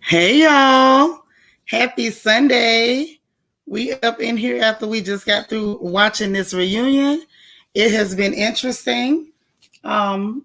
Hey y'all, happy Sunday. We up in here after we just got through watching this reunion. It has been interesting. Um,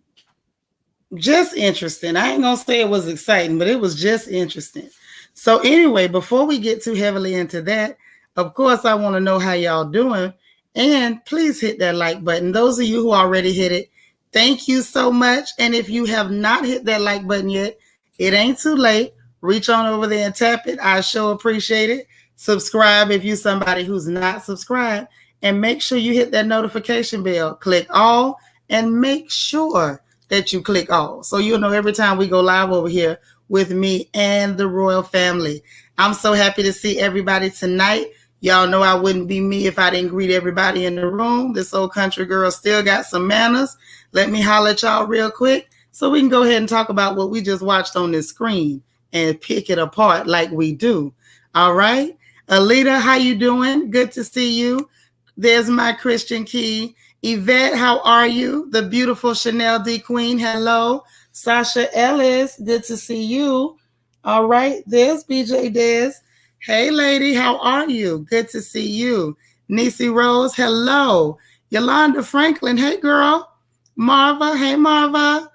just interesting. I ain't gonna say it was exciting, but it was just interesting. So anyway, before we get too heavily into that, of course I want to know how y'all doing. And please hit that like button. Those of you who already hit it, thank you so much. And if you have not hit that like button yet, it ain't too late. Reach on over there and tap it. I sure appreciate it. Subscribe if you're somebody who's not subscribed. And make sure you hit that notification bell. Click all and make sure that you click all. So you'll know every time we go live over here with me and the royal family. I'm so happy to see everybody tonight. Y'all know I wouldn't be me if I didn't greet everybody in the room. This old country girl still got some manners. Let me holler at y'all real quick so we can go ahead and talk about what we just watched on this screen and pick it apart like we do. All right. Alita, how you doing? Good to see you. There's my Christian Key. Yvette, how are you? The beautiful Chanel D Queen, hello. Sasha Ellis, good to see you. All right, there's BJ Des. Hey, lady, how are you? Good to see you. Niecy Rose, hello. Yolanda Franklin, hey, girl. Marva, hey, Marva.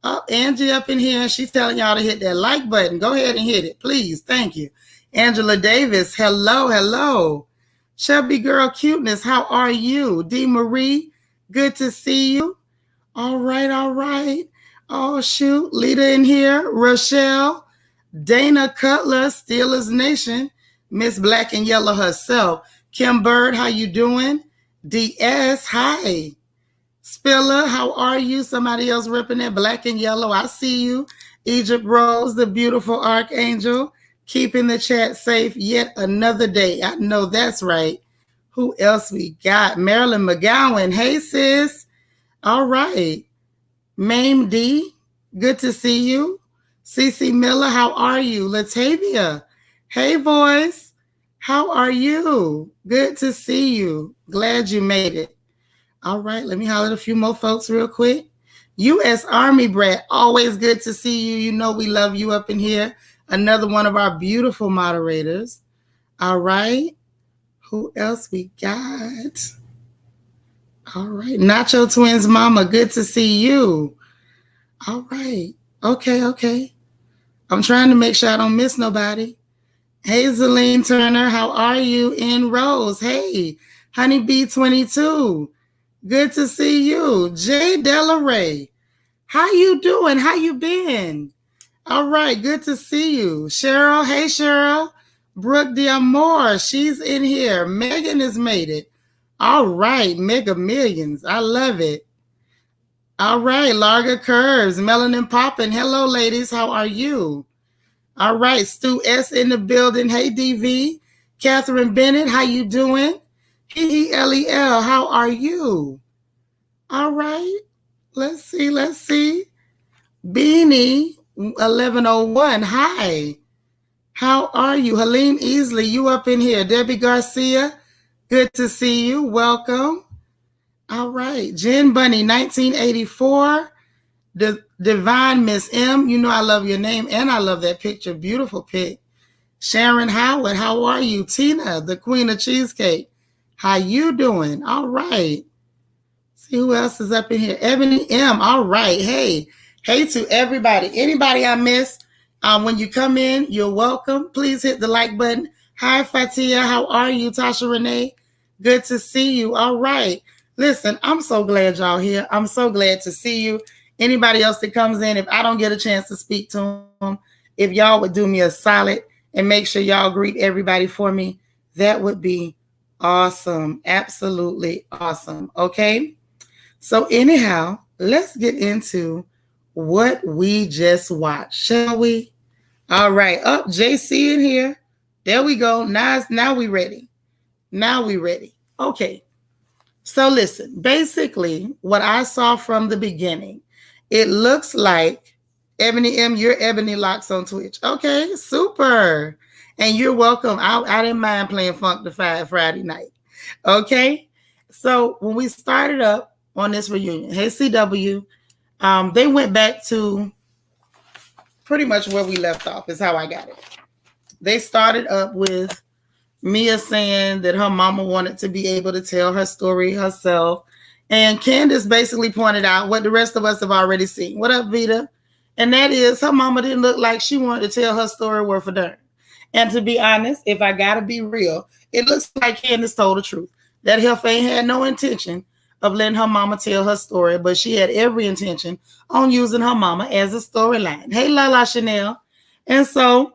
Oh, Angie up in here, and she's telling y'all to hit that like button. Go ahead and hit it, please. Thank you. Angela Davis, hello, hello. Chubby Girl Cuteness, how are you? D. Marie, good to see you. All right, all right. Oh, shoot. Lita in here. Rochelle, Dana Cutler, Steelers Nation, Miss Black and Yellow herself. Kim Bird, how you doing? DS, hi. Spiller, how are you? Somebody else ripping that Black and Yellow. I see you. Egypt Rose, the beautiful Archangel, keeping the chat safe yet another day. I know that's right. Who else we got? Marilyn McGowan. Hey, sis. All right. Mame D, good to see you. Cece Miller, how are you? Latavia, hey, boys. How are you? Good to see you. Glad you made it. All right, let me holler at a few more folks real quick. U.S. Army Brat, always good to see you. You know we love you up in here. Another one of our beautiful moderators. All right. Who else we got? All right. Nacho Twins Mama, good to see you. All right. Okay. I'm trying to make sure I don't miss nobody. Hey, Zelene Turner, how are you? In Rose, hey. Honeybee 22, good to see you. Jay Delaray, how you doing? How you been? All right, good to see you. Cheryl, hey, Cheryl. Brooke D'Amour, she's in here. Megan has made it. All right, Mega Millions, I love it. All right, Larga Curves, Melanin Poppin'. Hello, ladies. How are you? All right, Stu S in the building. Hey, DV. Catherine Bennett, how you doing? HeHeLEL, how are you? All right, let's see. Beanie 1101, hi. How are you? Helene Easley, you up in here. Debbie Garcia, good to see you. Welcome. All right, Jen Bunny 1984. The Divine Miss M, you know I love your name and I love that picture. Beautiful pic. Sharon Howard, how are you? Tina, the Queen of Cheesecake, how you doing? All right. See who else is up in here. Ebony M, all right. Hey to everybody. Anybody I missed, when you come in, you're welcome. Please hit the like button. Hi, Fatia, how are you? Tasha Renee, good to see you. All right. Listen, I'm so glad y'all here. I'm so glad to see you. Anybody else that comes in, if I don't get a chance to speak to them, if y'all would do me a solid and make sure y'all greet everybody for me, that would be awesome. Absolutely awesome. Okay? So anyhow, let's get into what we just watched, shall we? All right. Up, JC in here. There we go. Now we ready. Okay. So listen, basically what I saw from the beginning, it looks like Ebony M, you're Ebony Locks on Twitch. Okay, super. And you're welcome. I didn't mind playing Funkified Friday night. Okay. So when we started up on this reunion, hey CW, they went back to pretty much where we left off is how I got it. They started up with Mia saying that her mama wanted to be able to tell her story herself. And Candace basically pointed out what the rest of us have already seen. What up, Vita? And that is her mama didn't look like she wanted to tell her story word for darn. And to be honest, if I gotta be real, it looks like Candace told the truth. That heifer ain't had no intention of letting her mama tell her story, but she had every intention on using her mama as a storyline. Hey, Lala Chanel. And so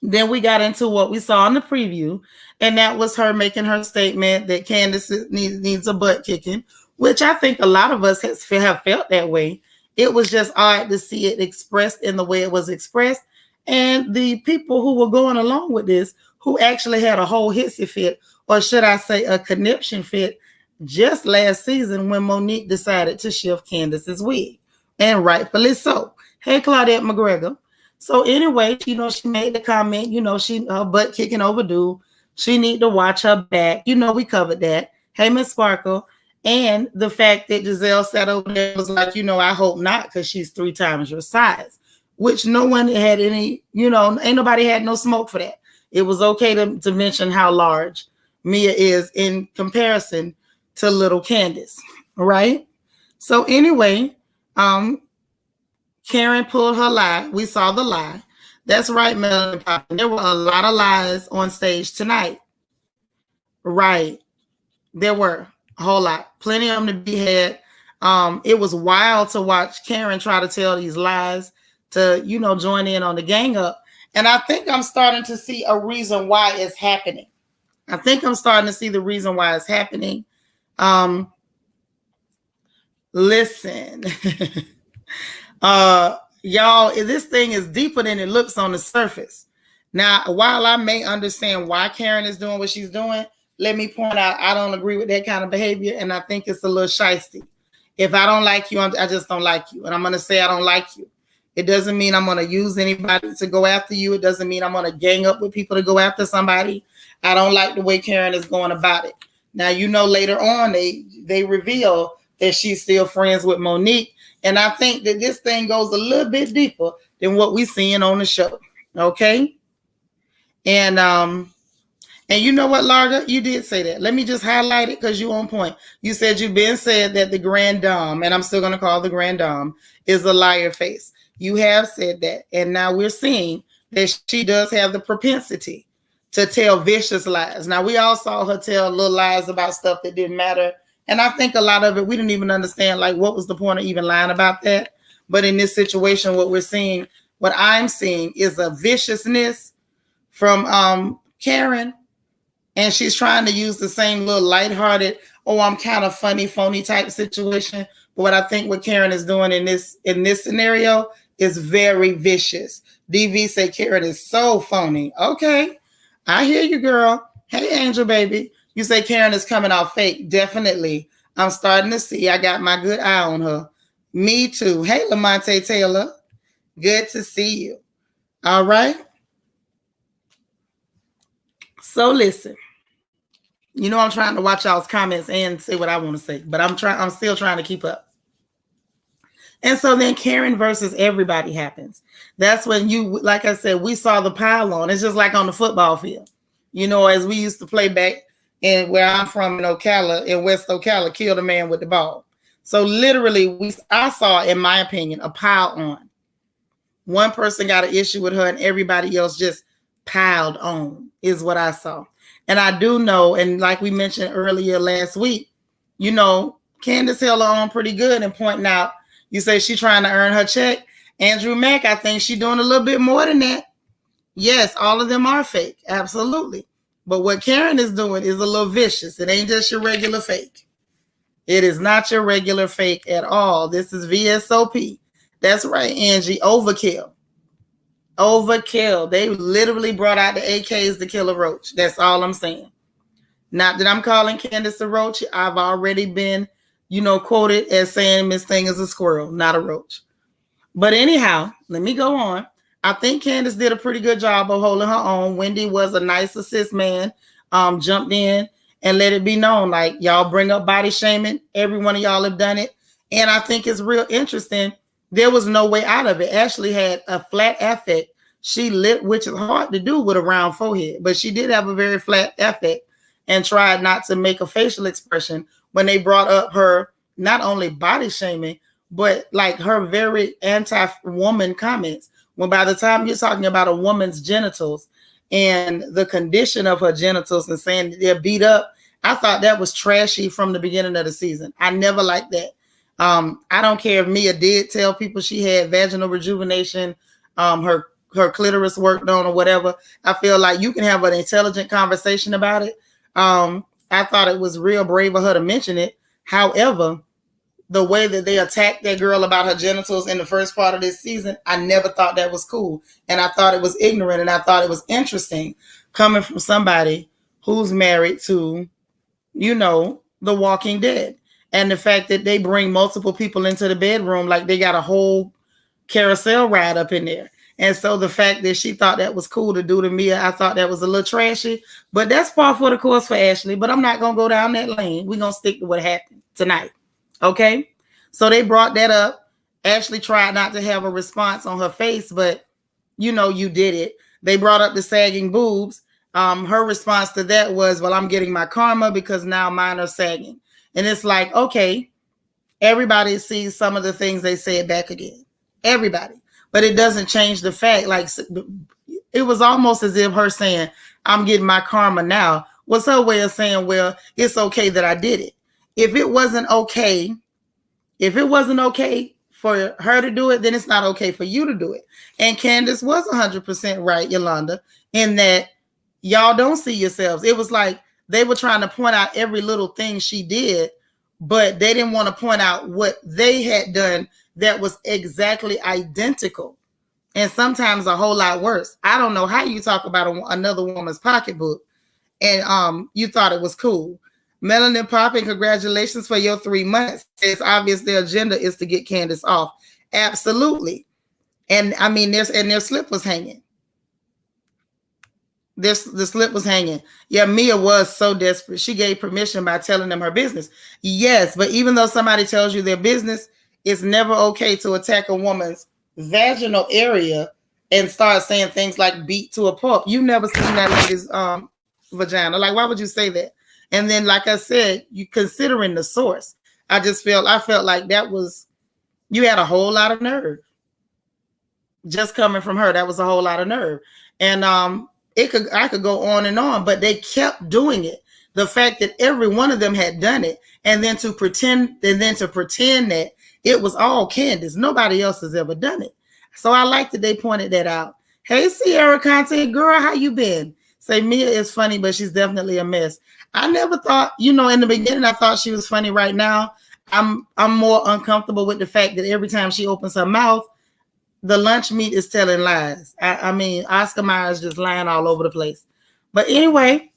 then we got into what we saw in the preview, and that was her making her statement that Candace needs a butt kicking, which I think a lot of us have felt that way. It was just odd to see it expressed in the way it was expressed. And the people who were going along with this, who actually had a whole hissy fit, or should I say a conniption fit, just last season when Monique decided to shift Candace's wig, and rightfully so. Hey, Claudette McGregor. So anyway, she made the comment, her butt kicking overdue. She need to watch her back. We covered that. Hey, Miss Sparkle. And the fact that Giselle sat over there was like, I hope not, because she's 3 times your size, which no one had any, ain't nobody had no smoke for that. It was okay to mention how large Mia is in comparison to little Candace, right? So anyway, Karen pulled her lie. We saw the lie. That's right, Melanie Poppin. There were a lot of lies on stage tonight. Right. There were a whole lot. Plenty of them to be had. It was wild to watch Karen try to tell these lies to, join in on the gang up. And I think I'm starting to see a reason why it's happening. I think I'm starting to see the reason why it's happening. Listen, y'all, this thing is deeper than it looks on the surface. Now, while I may understand why Karen is doing what she's doing, let me point out, I don't agree with that kind of behavior, and I think it's a little shysty. If I don't like you, I just don't like you, and I'm going to say I don't like you. It doesn't mean I'm going to use anybody to go after you. It doesn't mean I'm going to gang up with people to go after somebody. I don't like the way Karen is going about it. Now, later on, they reveal that she's still friends with Monique, and I think that this thing goes a little bit deeper than what we're seeing on the show, okay? And you know what, Larga? You did say that. Let me just highlight it because you're on point. You said you've been said that the Grand Dame, and I'm still going to call the Grand Dame, is a liar face. You have said that, and now we're seeing that she does have the propensity to tell vicious lies. Now, we all saw her tell little lies about stuff that didn't matter, and I think a lot of it, we didn't even understand, like, what was the point of even lying about that? But in this situation, what I'm seeing is a viciousness from Karen, and she's trying to use the same little lighthearted, I'm kind of funny, phony type situation. But what I think what Karen is doing in this scenario is very vicious. DV said Karen is so phony. Okay, I hear you, girl. Hey, Angel baby. You say Karen is coming off fake. Definitely. I'm starting to see. I got my good eye on her. Me too. Hey, Lamonte Taylor. Good to see you. All right. So listen. I'm trying to watch y'all's comments and say what I want to say, but I'm still trying to keep up. And so then Karen versus everybody happens. That's when like I said, we saw the pile on. It's just like on the football field. As we used to play back in where I'm from in Ocala, in West Ocala, kill the man with the ball. So literally, I saw, in my opinion, a pile on. One person got an issue with her and everybody else just piled on, is what I saw. And I do know, and like we mentioned earlier last week, Candace held her on pretty good and pointing out, you say she's trying to earn her check. Andrew Mack, I think she's doing a little bit more than that. Yes, all of them are fake. Absolutely. But what Karen is doing is a little vicious. It ain't just your regular fake. It is not your regular fake at all. This is VSOP. That's right, Angie. Overkill. Overkill. They literally brought out the AKs to kill a roach. That's all I'm saying. Not that I'm calling Candace a roach. I've already been, quoted as saying Miss Thing is a squirrel, not a roach. But anyhow, let me go on. I think Candace did a pretty good job of holding her own. Wendy was a nice assist man, jumped in and let it be known, like, y'all bring up body shaming. Every one of y'all have done it. And I think it's real interesting There was no way out of it. Ashley had a flat affect. She lit, which is hard to do with a round forehead, but she did have a very flat affect and tried not to make a facial expression when they brought up her not only body shaming, but like her very anti-woman comments. When by the time you're talking about a woman's genitals and the condition of her genitals and saying they're beat up, I thought that was trashy from the beginning of the season. I never liked that. I don't care if Mia did tell people she had vaginal rejuvenation, her clitoris worked on or whatever. I feel like you can have an intelligent conversation about it. I thought it was real brave of her to mention it. However, the way that they attacked that girl about her genitals in the first part of this season, I never thought that was cool. And I thought it was ignorant, and I thought it was interesting coming from somebody who's married to, you know, The Walking Dead. And the fact that they bring multiple people into the bedroom, like they got a whole carousel ride up in there. And so the fact that she thought that was cool to do to Mia, I thought that was a little trashy. But that's par for the course for Ashley. But I'm not going to go down that lane. We're going to stick to what happened tonight. Okay? So they brought that up. Ashley tried not to have a response on her face, but, you know, you did it. They brought up the sagging boobs. Her response to that was, well, I'm getting my karma because now mine are sagging. And it's like, okay, everybody sees some of the things they said back again. Everybody. But it doesn't change the fact, like, it was almost as if her saying, I'm getting my karma now, was her way of saying, well, it's okay that I did it. If it wasn't okay for her to do it, then it's not okay for you to do it. And Candace was 100% right, Yolanda, in that y'all don't see yourselves. It was like they were trying to point out every little thing she did, but they didn't want to point out what they had done that was exactly identical, and sometimes a whole lot worse. I don't know how you talk about another woman's pocketbook and you thought it was cool. Melanin Popping, congratulations for your 3 months. It's obvious their agenda is to get Candace off. Absolutely. And I mean, their slip was hanging. The slip was hanging. Yeah, Mia was so desperate. She gave permission by telling them her business. Yes, but even though somebody tells you their business, it's never okay to attack a woman's vaginal area and start saying things like beat to a pulp. You've never seen that lady's vagina. Like, why would you say that? And then, like I said, you considering the source. I felt like that was, you had a whole lot of nerve. Just coming from her, that was a whole lot of nerve. And I could go on and on, but they kept doing it. The fact that every one of them had done it, and then to pretend that it was all Candace. Nobody else has ever done it. So I like that they pointed that out. Hey, Sierra Content girl, how you been? Say Mia is funny, but she's definitely a mess. I never thought, in the beginning, I thought she was funny. Right now, I'm more uncomfortable with the fact that every time she opens her mouth, the lunch meat is telling lies. I mean, Oscar Mayer is just lying all over the place. But anyway,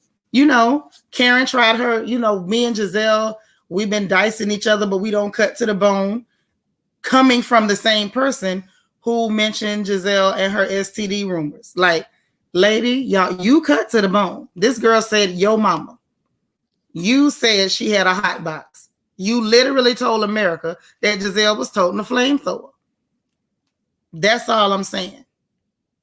Karen tried her, me and Giselle, we've been dicing each other, but we don't cut to the bone. Coming from the same person who mentioned Giselle and her STD rumors. Like, lady, y'all, you cut to the bone. This girl said, yo mama. You said she had a hot box. You literally told America that Giselle was toting a flamethrower. That's all I'm saying.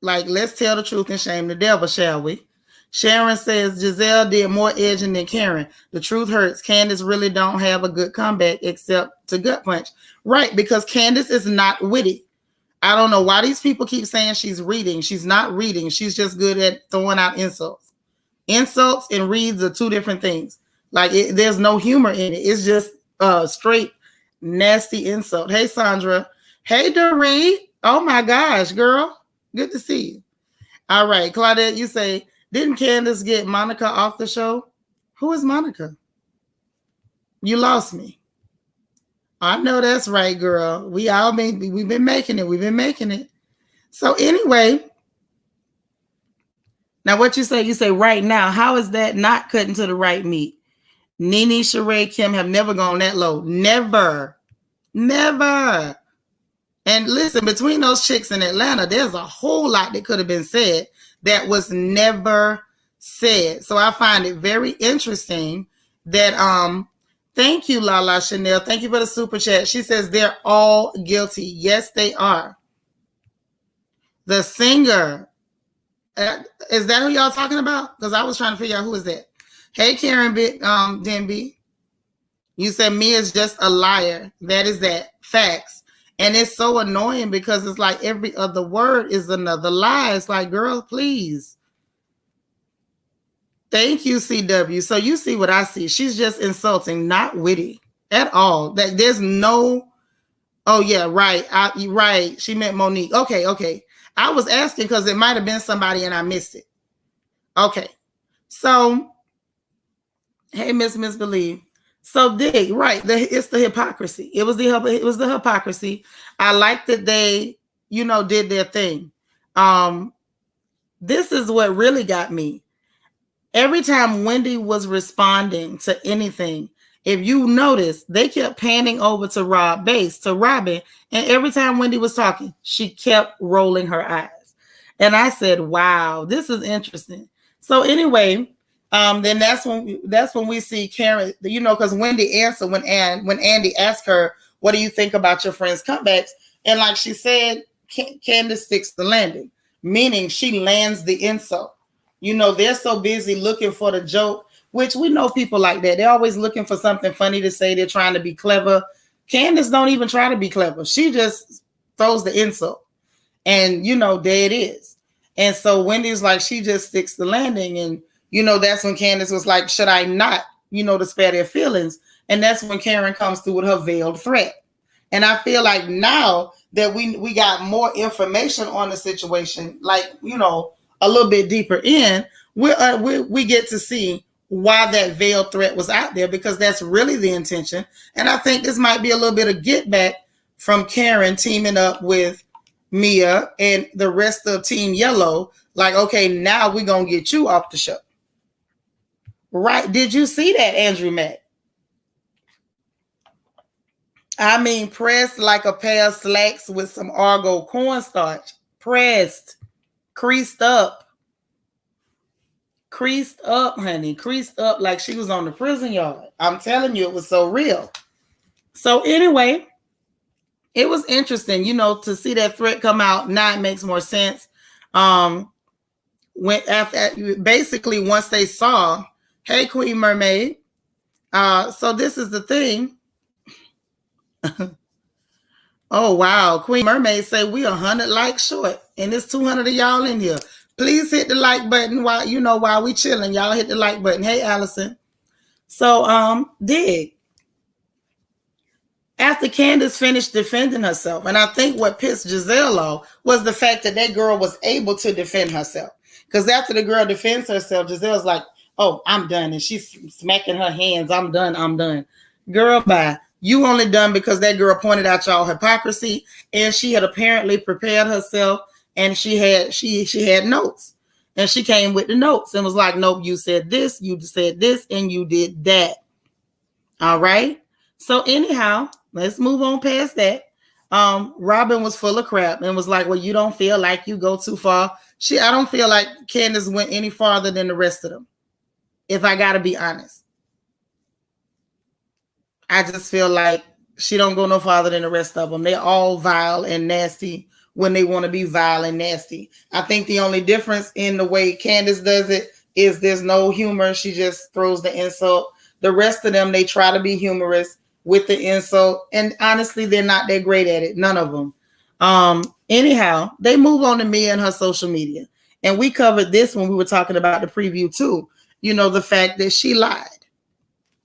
Like, let's tell the truth and shame the devil, shall we? Sharon says Giselle did more edging than Karen. The truth hurts. Candace really don't have a good comeback except to gut punch. Right, because Candace is not witty. I don't know why these people keep saying she's reading. She's not reading. She's just good at throwing out insults. Insults and reads are two different things. Like, there's no humor in it. It's just straight nasty insult. Hey, Sandra. Hey, Doree. Oh, my gosh, girl. Good to see you. All right, Claudette, you say, didn't Candace get Monica off the show? Who is Monica? You lost me. I know that's right, girl. We've been making it. We've been making it. So anyway, now what you say right now, how is that not cutting to the right meat? Nene, Sheree, Kim have never gone that low. Never. Never. And listen, between those chicks in Atlanta, there's a whole lot that could have been said that was never said. So I find it very interesting that Thank you, Lala Chanel. Thank you for the super chat. She says they're all guilty. Yes, they are. The singer. Is that who y'all talking about? Because I was trying to figure out who is that. Hey, Karen Denby. You said Mia's just a liar. That is that. Facts. And it's so annoying because it's like every other word is another lie. It's like, girl, please. Thank you, CW. So you see what I see. She's just insulting, not witty at all. That there's no, oh yeah, right. Right. She meant Monique. Okay. I was asking because it might have been somebody and I missed it. Okay. So, hey, Miss Believe. So right. It's the hypocrisy. It was the hypocrisy. I like that they, did their thing. This is what really got me. Every time Wendy was responding to anything, if you notice, they kept panning over to Robin, and every time Wendy was talking, she kept rolling her eyes. And I said, wow, this is interesting. So anyway, then that's when we see Karen, because Wendy answered when Andy asked her, what do you think about your friend's comebacks? And like she said, Candace sticks the landing, meaning she lands the insult. They're so busy looking for the joke, which we know people like that. They're always looking for something funny to say. They're trying to be clever. Candace don't even try to be clever. She just throws the insult. And, there it is. And so Wendy's like, she just sticks the landing. And, that's when Candace was like, should I not, to spare their feelings? And that's when Karen comes through with her veiled threat. And I feel like now that we got more information on the situation, like, a little bit deeper in, we get to see why that veiled threat was out there, because that's really the intention. And I think this might be a little bit of get back from Karen teaming up with Mia and the rest of Team Yellow. Like, okay, now we're going to get you off the show. Right. Did you see that, Andrew Mack? I mean, pressed like a pair of slacks with some Argo cornstarch. Pressed. Creased up, honey. Creased up like she was on the prison yard. I'm telling you, it was so real. So anyway, it was interesting, to see that threat come out. Now it makes more sense. Basically once they saw, hey, Queen Mermaid. So this is the thing. Oh, wow. Queen Mermaid say we 100 likes short, and there's 200 of y'all in here. Please hit the like button while we chilling. Y'all hit the like button. Hey, Allison. So, dig. After Candace finished defending herself, and I think what pissed Giselle off was the fact that girl was able to defend herself. Because after the girl defends herself, Giselle's like, oh, I'm done. And she's smacking her hands. I'm done. Girl, bye. You only done because that girl pointed out y'all hypocrisy, and she had apparently prepared herself, and she had notes, and she came with the notes and was like, nope, you said this, and you did that. All right. So anyhow, let's move on past that. Robin was full of crap and was like, well, you don't feel like you go too far. I don't feel like Candace went any farther than the rest of them, if I got to be honest. I just feel like she don't go no farther than the rest of them. They're all vile and nasty when they want to be vile and nasty. I think the only difference in the way Candace does it is there's no humor. She just throws the insult. The rest of them, they try to be humorous with the insult. And honestly, they're not that great at it. None of them. Anyhow, they move on to Mia and her social media. And we covered this when we were talking about the preview too. The fact that she lied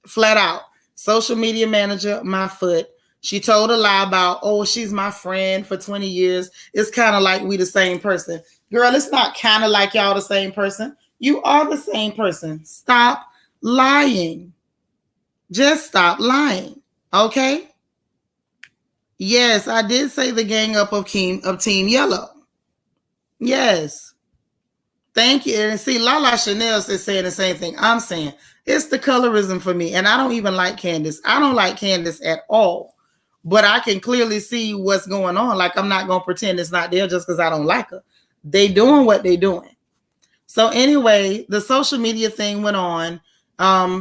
flat out. Social media manager, my foot. She told a lie about, oh, she's my friend for 20 years. It's kind of like we the same person. Girl, it's not kind of like y'all the same person. You are the same person. Stop lying. Just stop lying. Okay? Yes, I did say the gang up of Team Yellow. Yes. Thank you. And see, Lala Chanel is saying the same thing I'm saying. It's the colorism for me. And I don't even like Candace. I don't like Candace at all. But I can clearly see what's going on. Like, I'm not going to pretend it's not there just because I don't like her. They doing what they doing. So anyway, the social media thing went on.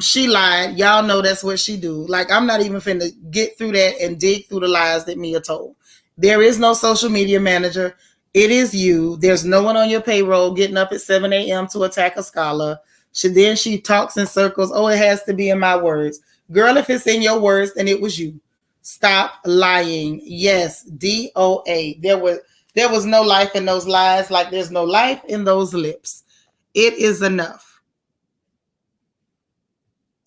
She lied. Y'all know that's what she do. Like, I'm not even finna get through that and dig through the lies that Mia told. There is no social media manager. It is you. There's no one on your payroll getting up at 7 a.m. to attack a scholar. Then she talks in circles. Oh, it has to be in my words. Girl, if it's in your words, then it was you. Stop lying. Yes, DOA. There was no life in those lies, like there's no life in those lips. It is enough.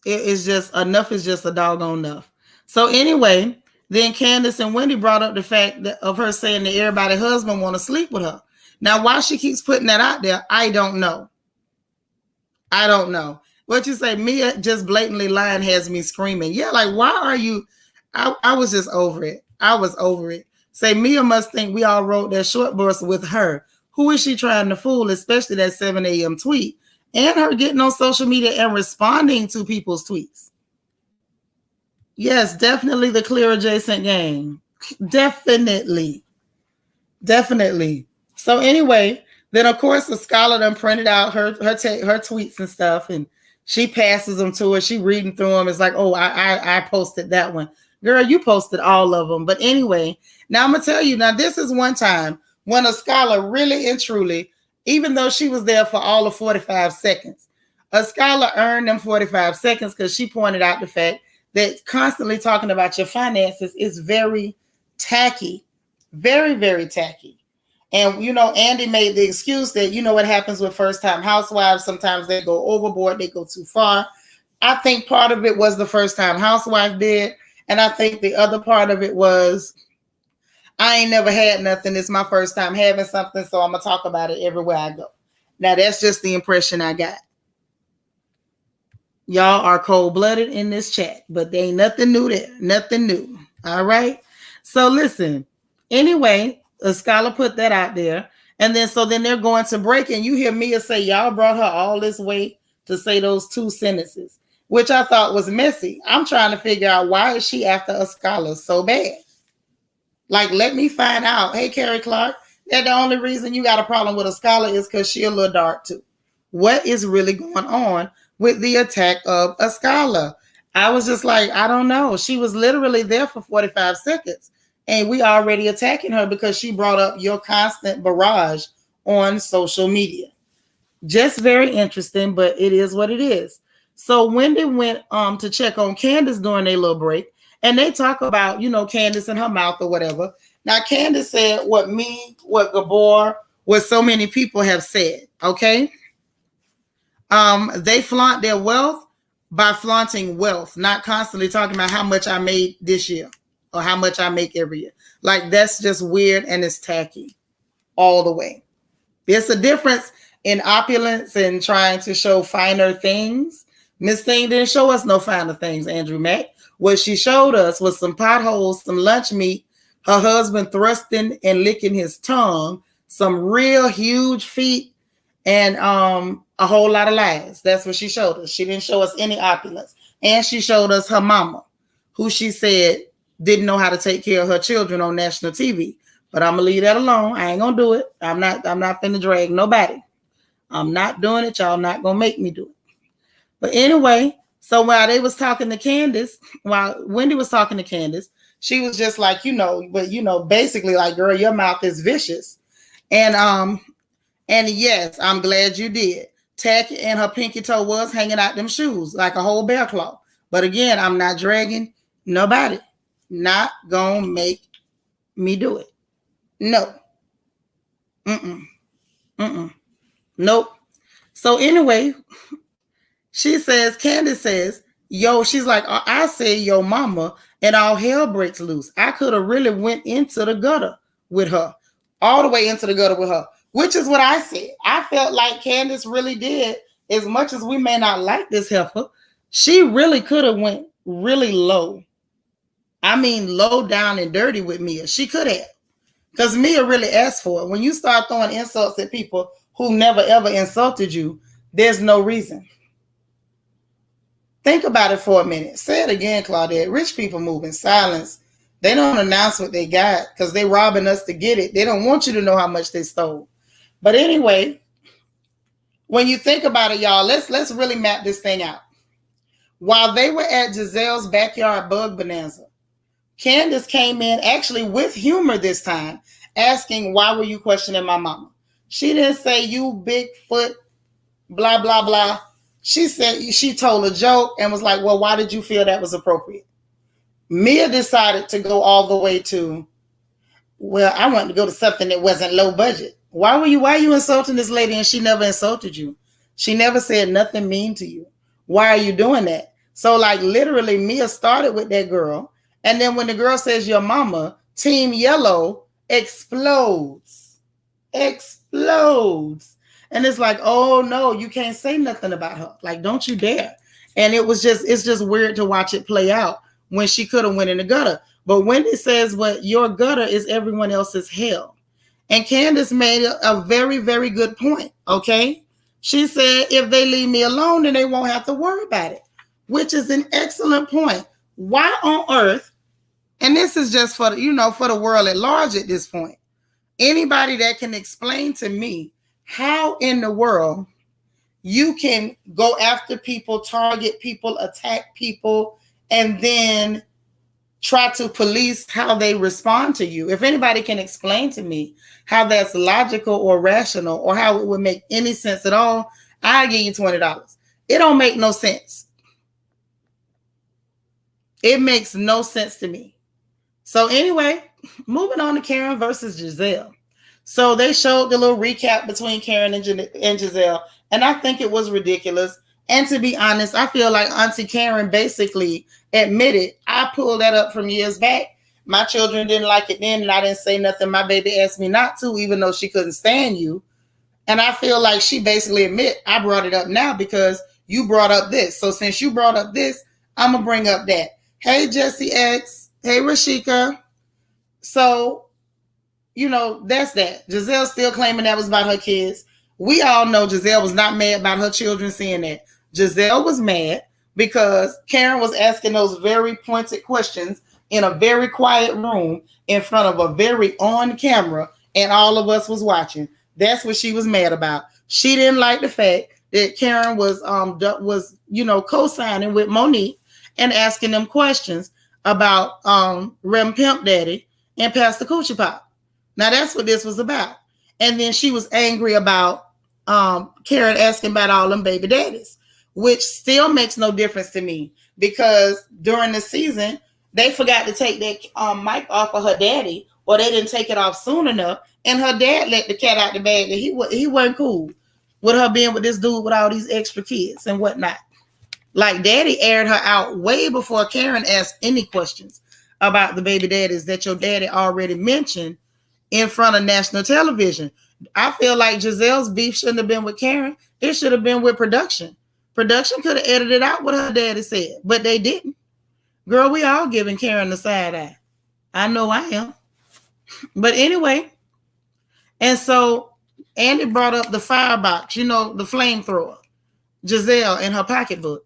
It is just enough is just a doggone enough. So anyway, then Candace and Wendy brought up the fact of her saying that everybody's husband want to sleep with her. Now, why she keeps putting that out there, I don't know. I don't know. What you say, Mia just blatantly lying has me screaming. Yeah, like, why are you? I was just over it. I was over it. Say, Mia must think we all wrote that short burst with her. Who is she trying to fool, especially that 7 a.m. tweet? And her getting on social media and responding to people's tweets. Yes, definitely the clear adjacent gang. Definitely. So anyway, then of course the scholar done printed out her tweets and stuff, and she passes them to her. She reading through them. It's like, oh, I posted that one. Girl, you posted all of them. But anyway, now I'm gonna tell you. Now this is one time when a scholar really and truly, even though she was there for all of 45 seconds, a scholar earned them 45 seconds because she pointed out the fact that constantly talking about your finances is very tacky, very, very tacky. And, you know, Andy made the excuse that, you know, what happens with first-time housewives. Sometimes they go overboard, they go too far. I think part of it was the first-time housewife did. And I think the other part of it was, I ain't never had nothing. It's my first time having something, so I'm going to talk about it everywhere I go. Now, that's just the impression I got. Y'all are cold-blooded in this chat, but there ain't nothing new there. Nothing new. All right? So, listen. Anyway, a scholar put that out there. And then, so then they're going to break, and you hear Mia say, y'all brought her all this way to say those two sentences, which I thought was messy. I'm trying to figure out, why is she after a scholar so bad? Like, let me find out. Hey, Carrie Clark, that the only reason you got a problem with a scholar is because she a little dark too. What is really going on with the attack of a scholar? I was just like, I don't know. She was literally there for 45 seconds. And we already attacking her because she brought up your constant barrage on social media. Just very interesting, but it is what it is. So Wendy went to check on Candace during their little break. And they talk about, you know, Candace and her mouth or whatever. Now, Candace said what Gabor, what so many people have said, okay? They flaunt their wealth by flaunting wealth, not constantly talking about how much I made this year or how much I make every year. Like, that's just weird and it's tacky all the way. There's a difference in opulence and trying to show finer things. Miss Thing didn't show us no finer things, Andrew Mack. What she showed us was some potholes, some lunch meat, her husband thrusting and licking his tongue, some real huge feet, and a whole lot of lies. That's what she showed us. She didn't show us any opulence. And she showed us her mama, who she said didn't know how to take care of her children on national TV. But I'm gonna leave that alone. I ain't gonna do it. I'm not finna drag nobody. I'm not doing it. Y'all not gonna make me do it. But anyway, so while they was talking to Candace, while Wendy was talking to Candace, she was just like, basically like, girl, your mouth is vicious. And yes, I'm glad you did. Tacky, and her pinky toe was hanging out them shoes like a whole bear claw. But again, I'm not dragging nobody. Not gonna make me do it. No. Nope. So anyway, Candace says, yo, she's like, I say yo mama, and all hell breaks loose. I could have really went into the gutter with her, all the way into the gutter with her, which is what I said. I felt like Candace really did, as much as we may not like this heifer, she really could have went really low. I mean, low down and dirty with Mia. She could have, because Mia really asked for it. When you start throwing insults at people who never ever insulted you, there's no reason. Think about it for a minute. Say it again, Claudette. Rich people move in silence. They don't announce what they got because they're robbing us to get it. They don't want you to know how much they stole. But anyway, when you think about it, y'all, let's really map this thing out. While they were at Giselle's backyard bug bonanza, Candace came in actually with humor this time, asking, why were you questioning my mama? She didn't say, you Bigfoot, blah, blah, blah. She said, she told a joke and was like, well, why did you feel that was appropriate? Mia decided to go all the way to, well, I wanted to go to something that wasn't low budget. Why are you insulting this lady and she never insulted you? She never said nothing mean to you. Why are you doing that? So like literally Mia started with that girl. And then when the girl says your mama, Team Yellow explodes. Explodes. And it's like, oh no, you can't say nothing about her. Like, don't you dare. And it's just weird to watch it play out when she could have went in the gutter. But Wendy says, well, your gutter is everyone else's hell. And Candace made a very, very good point, okay? She said, if they leave me alone, then they won't have to worry about it, which is an excellent point. Why on earth, and this is just for the world at large at this point, anybody that can explain to me how in the world you can go after people, target people, attack people, and then try to police how they respond to you. If anybody can explain to me how that's logical or rational or how it would make any sense at all, I'll give you $20. It don't make no sense. It makes no sense to me. So anyway, moving on to Karen versus Giselle. So they showed the little recap between Karen and Giselle, and I think it was ridiculous. And to be honest, I feel like Auntie Karen basically admitted, I pulled that up from years back. My children didn't like it then, and I didn't say nothing. My baby asked me not to, even though she couldn't stand you. And I feel like she basically admit, I brought it up now because you brought up this. So since you brought up this, I'm going to bring up that. Hey, Jesse X. Hey, Rashika. So, that's that. Giselle's still claiming that was about her kids. We all know Giselle was not mad about her children seeing that. Giselle was mad because Karen was asking those very pointed questions in a very quiet room in front of a very on camera, and all of us was watching. That's what she was mad about. She didn't like the fact that Karen was co-signing with Monique and asking them questions about Rem Pimp Daddy and Pastor Coochie Pop. Now that's what this was about. And then she was angry about Karen asking about all them baby daddies, which still makes no difference to me because during the season, they forgot to take that mic off of her daddy, or they didn't take it off soon enough. And her dad let the cat out the bag that he wasn't cool with her being with this dude with all these extra kids and whatnot. Like daddy aired her out way before Karen asked any questions about the baby daddies that your daddy already mentioned in front of national television. I feel like Giselle's beef shouldn't have been with Karen. It should have been with production. Production could have edited out what her daddy said, but they didn't. Girl, we all giving Karen the side eye. I know I am. But anyway, and so Andy brought up the firebox, the flamethrower, Giselle in her pocketbook,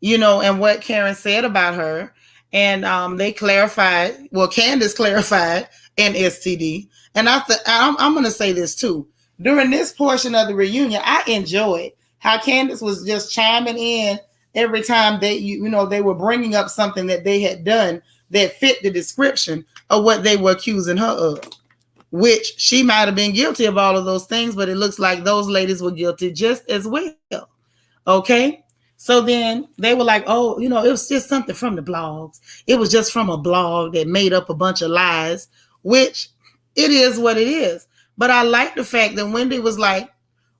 and what Karen said about her. And they clarified, Candace clarified an STD. And I'm going to say this too. During this portion of the reunion, I enjoyed how Candace was just chiming in every time they were bringing up something that they had done that fit the description of what they were accusing her of, which she might have been guilty of all of those things, but it looks like those ladies were guilty just as well. Okay. So then they were like, oh, it was just something from the blogs. It was just from a blog that made up a bunch of lies, which it is what it is. But I like the fact that Wendy was like,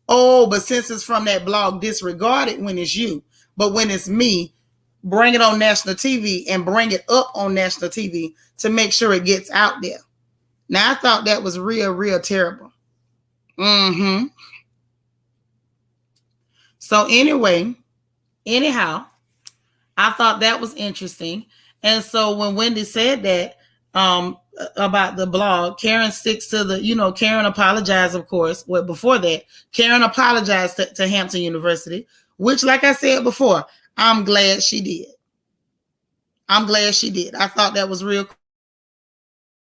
oh, but since it's from that blog, disregard it when it's you. But when it's me, bring it on national TV and bring it up on national TV to make sure it gets out there. Now, I thought that was real, real terrible. So anyhow, I thought that was interesting. And so when Wendy said that about the blog, Karen sticks to the, Karen apologized, of course. Well, before that, Karen apologized to Hampton University, which, like I said before, I'm glad she did. I thought that was real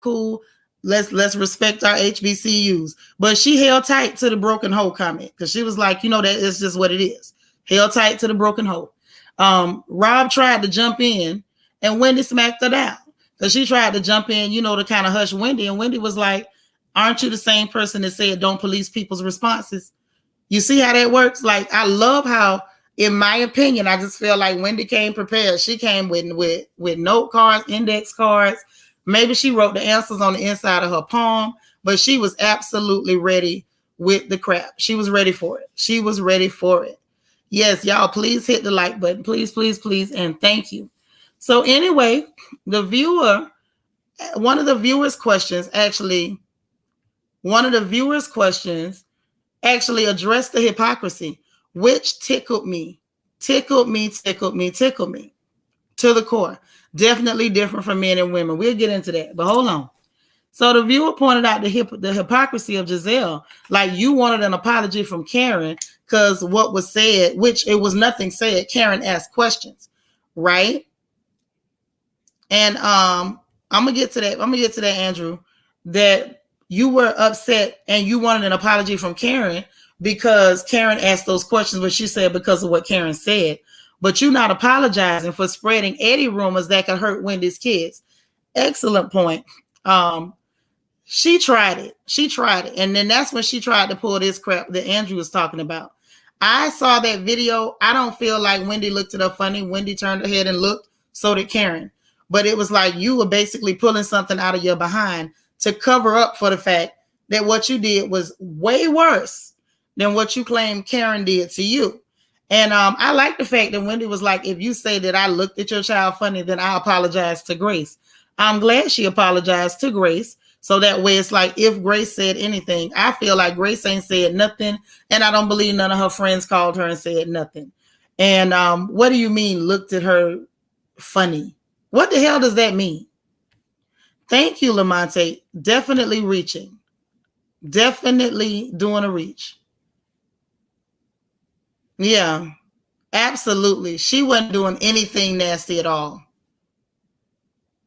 cool. Let's respect our HBCUs. But she held tight to the broken hoe comment because she was like, that is just what it is. Held tight to the broken hoe. Rob tried to jump in and Wendy smacked her down because she tried to jump in, to kind of hush Wendy. And Wendy was like, aren't you the same person that said don't police people's responses? You see how that works? Like, I love how, in my opinion, I just feel like Wendy came prepared. She came with note cards, index cards. Maybe she wrote the answers on the inside of her palm, but she was absolutely ready with the crap. She was ready for it. She was ready for it. Yes, y'all, please hit the like button. Please, please, please, and thank you. So anyway, one of the viewers' questions actually addressed the hypocrisy, which tickled me to the core. Definitely different from men and women. We'll get into that, but hold on. So the viewer pointed out the hypocrisy of Giselle. Like, you wanted an apology from Karen because what was said, which it was nothing said. Karen asked questions, right? And I'm gonna get to that, Andrew, that you were upset and you wanted an apology from Karen because Karen asked those questions, but she said because of what Karen said. But you're not apologizing for spreading Eddie rumors that could hurt Wendy's kids. Excellent point. She tried it. And then that's when she tried to pull this crap that Andrew was talking about. I saw that video. I don't feel like Wendy looked at her funny. Wendy turned her head and looked. So did Karen. But it was like you were basically pulling something out of your behind to cover up for the fact that what you did was way worse than what you claimed Karen did to you. And I like the fact that Wendy was like, if you say that I looked at your child funny, then I apologize to Grace. I'm glad she apologized to Grace. So that way it's like, if Grace said anything, I feel like Grace ain't said nothing. And I don't believe none of her friends called her and said nothing. And what do you mean looked at her funny? What the hell does that mean? Thank you, Lamonte. Definitely reaching. Definitely doing a reach. Yeah, absolutely. She wasn't doing anything nasty at all.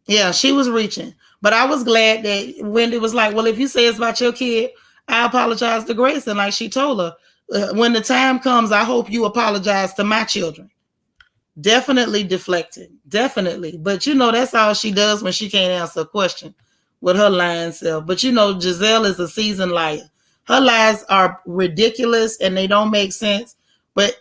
Yeah, she was reaching. But I was glad that Wendy was like, well, if you say it's about your kid, I apologize to Grace. And like she told her, when the time comes, I hope you apologize to my children. Definitely deflecting. Definitely. But that's all she does when she can't answer a question with her lying self. But Giselle is a seasoned liar. Her lies are ridiculous and they don't make sense. But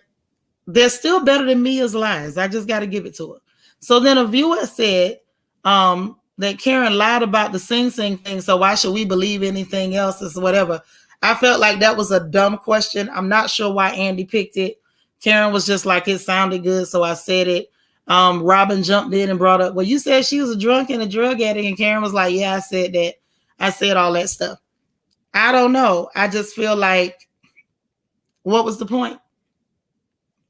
they're still better than Mia's lies. I just got to give it to her. So then a viewer said that Karen lied about the Sing Sing thing. So why should we believe anything else or whatever? I felt like that was a dumb question. I'm not sure why Andy picked it. Karen was just like, it sounded good, so I said it. Robin jumped in and brought up, well, you said she was a drunk and a drug addict. And Karen was like, yeah, I said that. I said all that stuff. I don't know. I just feel like, what was the point?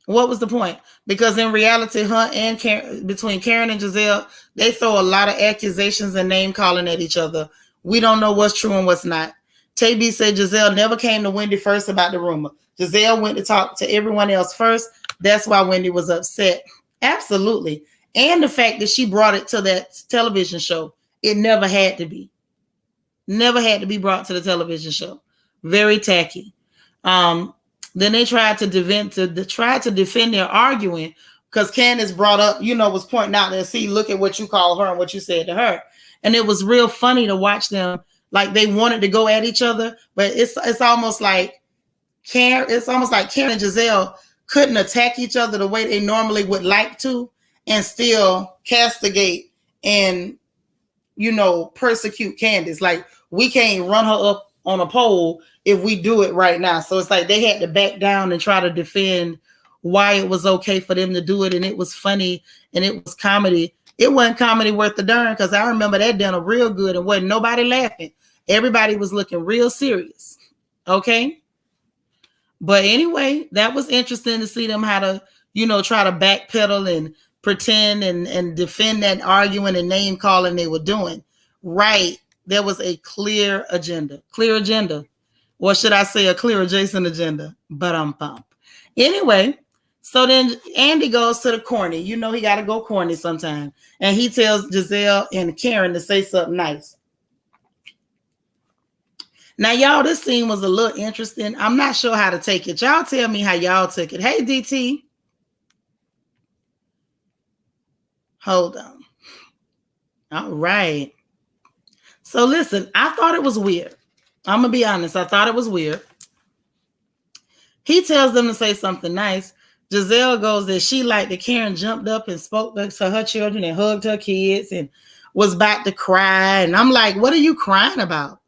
What was the point? Because in reality, her and Karen, between Karen and Giselle, they throw a lot of accusations and name calling at each other. We don't know what's true and what's not. Tay said Giselle never came to Wendy first about the rumor. Giselle went to talk to everyone else first. That's why Wendy was upset. Absolutely. And the fact that she brought it to that television show. It never had to be. Never had to be brought to the television show. Very tacky. Then they tried to defend their arguing because Candace brought up, was pointing out there, see, look at what you call her and what you said to her. And it was real funny to watch them. Like they wanted to go at each other, but it's almost like Karen and Giselle couldn't attack each other the way they normally would like to and still castigate and, persecute Candace. Like we can't run her up on a pole if we do it right now. So it's like they had to back down and try to defend why it was okay for them to do it. And it was funny and it was comedy. It wasn't comedy worth the darn because I remember that dinner real good and wasn't nobody laughing. Everybody was looking real serious. Okay. But anyway, that was interesting to see them how to, try to backpedal and pretend and defend that arguing and name calling they were doing. Right. There was a clear agenda. Or should I say a clear adjacent agenda? But anyway, so then Andy goes to the corny. He got to go corny sometime. And he tells Giselle and Karen to say something nice. Now, y'all, this scene was a little interesting. I'm not sure how to take it. Y'all tell me how y'all took it. Hey, DT. Hold on. All right. So listen, I thought it was weird. I'm going to be honest. I thought it was weird. He tells them to say something nice. Giselle goes that she liked that Karen jumped up and spoke to her children and hugged her kids and was about to cry. And I'm like, what are you crying about?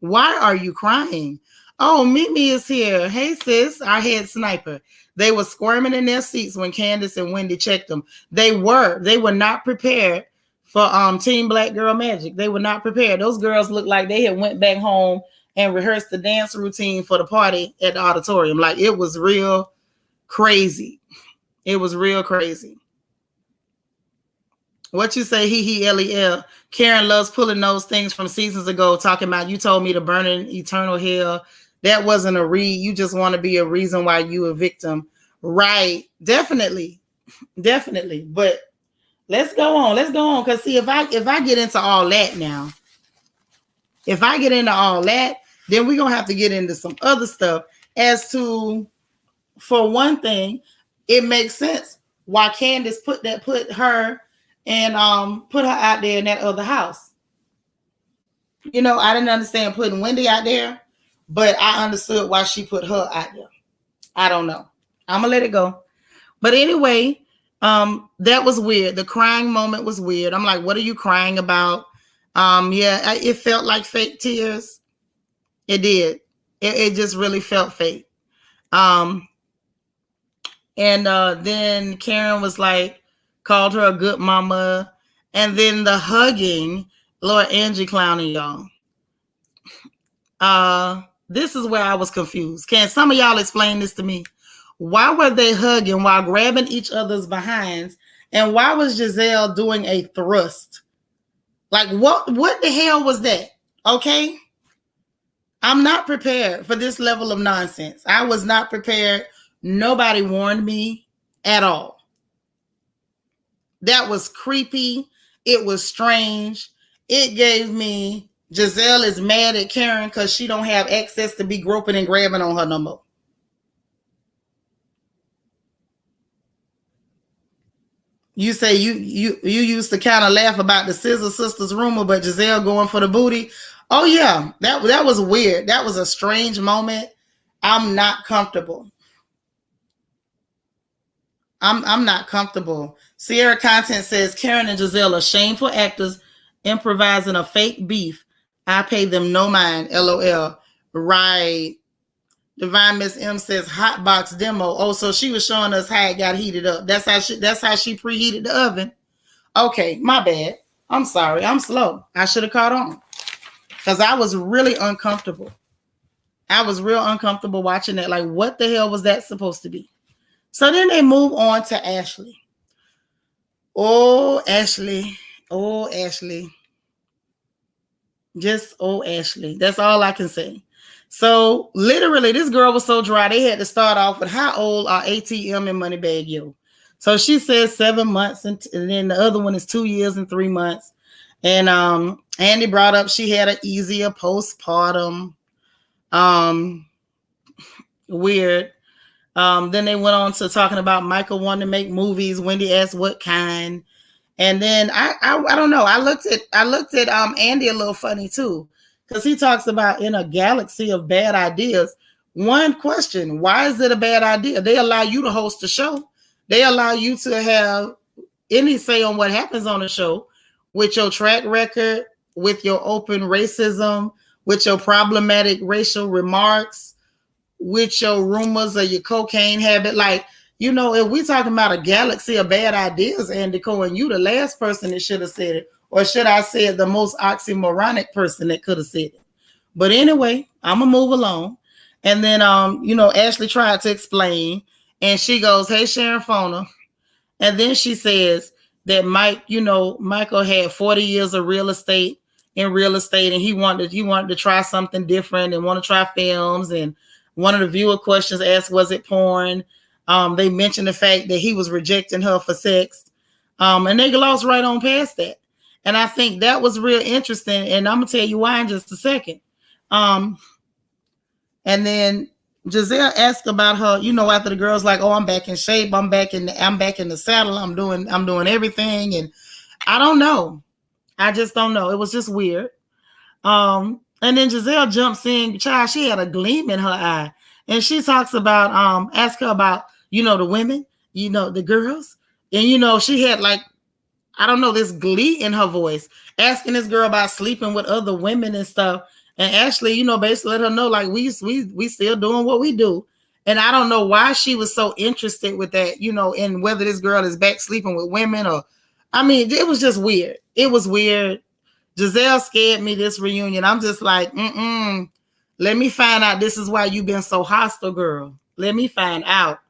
Why are you crying? Oh, Mimi is here. Hey, sis, our head sniper. They were squirming in their seats when Candace and Wendy checked them. They were not prepared for Team Black Girl Magic. They were not prepared. Those girls looked like they had went back home and rehearsed the dance routine for the party at the auditorium. Like, it was real crazy. It was real crazy. What you say, LEL. Karen loves pulling those things from seasons ago, talking about, you told me to burn in eternal hell. That wasn't a read. You just want to be a reason why you a victim. Right. Definitely. Definitely. But let's go on. Because see, if I get into all that now, then we're going to have to get into some other stuff as to, for one thing, it makes sense why Candace put her out there in that other house. You know, I didn't understand putting Wendy out there, but I understood why she put her out there. I don't know. I'm going to let it go. But anyway, that was weird. The crying moment was weird. I'm like, what are you crying about? Yeah, it felt like fake tears. It did. It just really felt fake. And then Karen was like, called her a good mama. And then the hugging, Lord, Angie clowning y'all. This is where I was confused. Can some of y'all explain this to me? Why were they hugging while grabbing each other's behinds? And why was Giselle doing a thrust? Like, what the hell was that? Okay? I'm not prepared for this level of nonsense. I was not prepared. Nobody warned me at all. That was creepy. It was strange. It gave me Giselle is mad at Karen because she don't have access to be groping and grabbing on her no more. You say you used to kind of laugh about the Scissor Sisters rumor, but Giselle going for the booty. Oh yeah, that was weird. That was a strange moment. I'm not comfortable. I'm not comfortable. Sierra Content says Karen and Giselle are shameful actors improvising a fake beef. I pay them no mind. LOL. Right. Divine Miss M says hot box demo. Oh, so she was showing us how it got heated up. That's how she preheated the oven. Okay, my bad. I'm sorry. I'm slow. I should have caught on. Because I was really uncomfortable. I was real uncomfortable watching that. Like, what the hell was that supposed to be? So then they move on to Ashley. Oh, Ashley. Oh, Ashley. Just, oh, Ashley. That's all I can say. So literally, this girl was so dry, they had to start off with how old are ATM and Moneybag Yo? So she says 7 months, and then the other one is 2 years and 3 months. And Andy brought up she had an easier postpartum. Weird. Then they went on to talking about Michael wanting to make movies. Wendy asked what kind. And then I don't know. I looked at Andy a little funny too, because he talks about in a galaxy of bad ideas. One question: why is it a bad idea? They allow you to host the show. They allow you to have any say on what happens on the show, with your track record, with your open racism, with your problematic racial remarks, with your rumors of your cocaine habit. Like, you know, if we're talking about a galaxy of bad ideas, Andy Cohen, you the last person that should have said it. Or should I say the most oxymoronic person that could have said it. But anyway, I'm going to move along. And then, Ashley tried to explain. And she goes, hey, Sharon Fona. And then she says that Michael had 40 years of real estate, and he wanted to try something different and want to try films. And one of the viewer questions asked, was it porn? They mentioned the fact that he was rejecting her for sex. And they glossed right on past that. And I think that was real interesting. And I'm going to tell you why in just a second. And then Giselle asked about her, after the girl's like, "Oh, I'm back in shape. I'm back in the saddle. I'm doing everything." And I don't know. I just don't know. It was just weird. And then Giselle jumps in, child, she had a gleam in her eye. And she talks about, ask her about, the women, the girls. And, she had like, I don't know, this glee in her voice, asking this girl about sleeping with other women and stuff. And Ashley, basically let her know, like, we still doing what we do. And I don't know why she was so interested with that, in whether this girl is back sleeping with women or, I mean, it was just weird. It was weird. Giselle scared me this reunion. I'm just like, let me find out. This is why you've been so hostile, girl. Let me find out.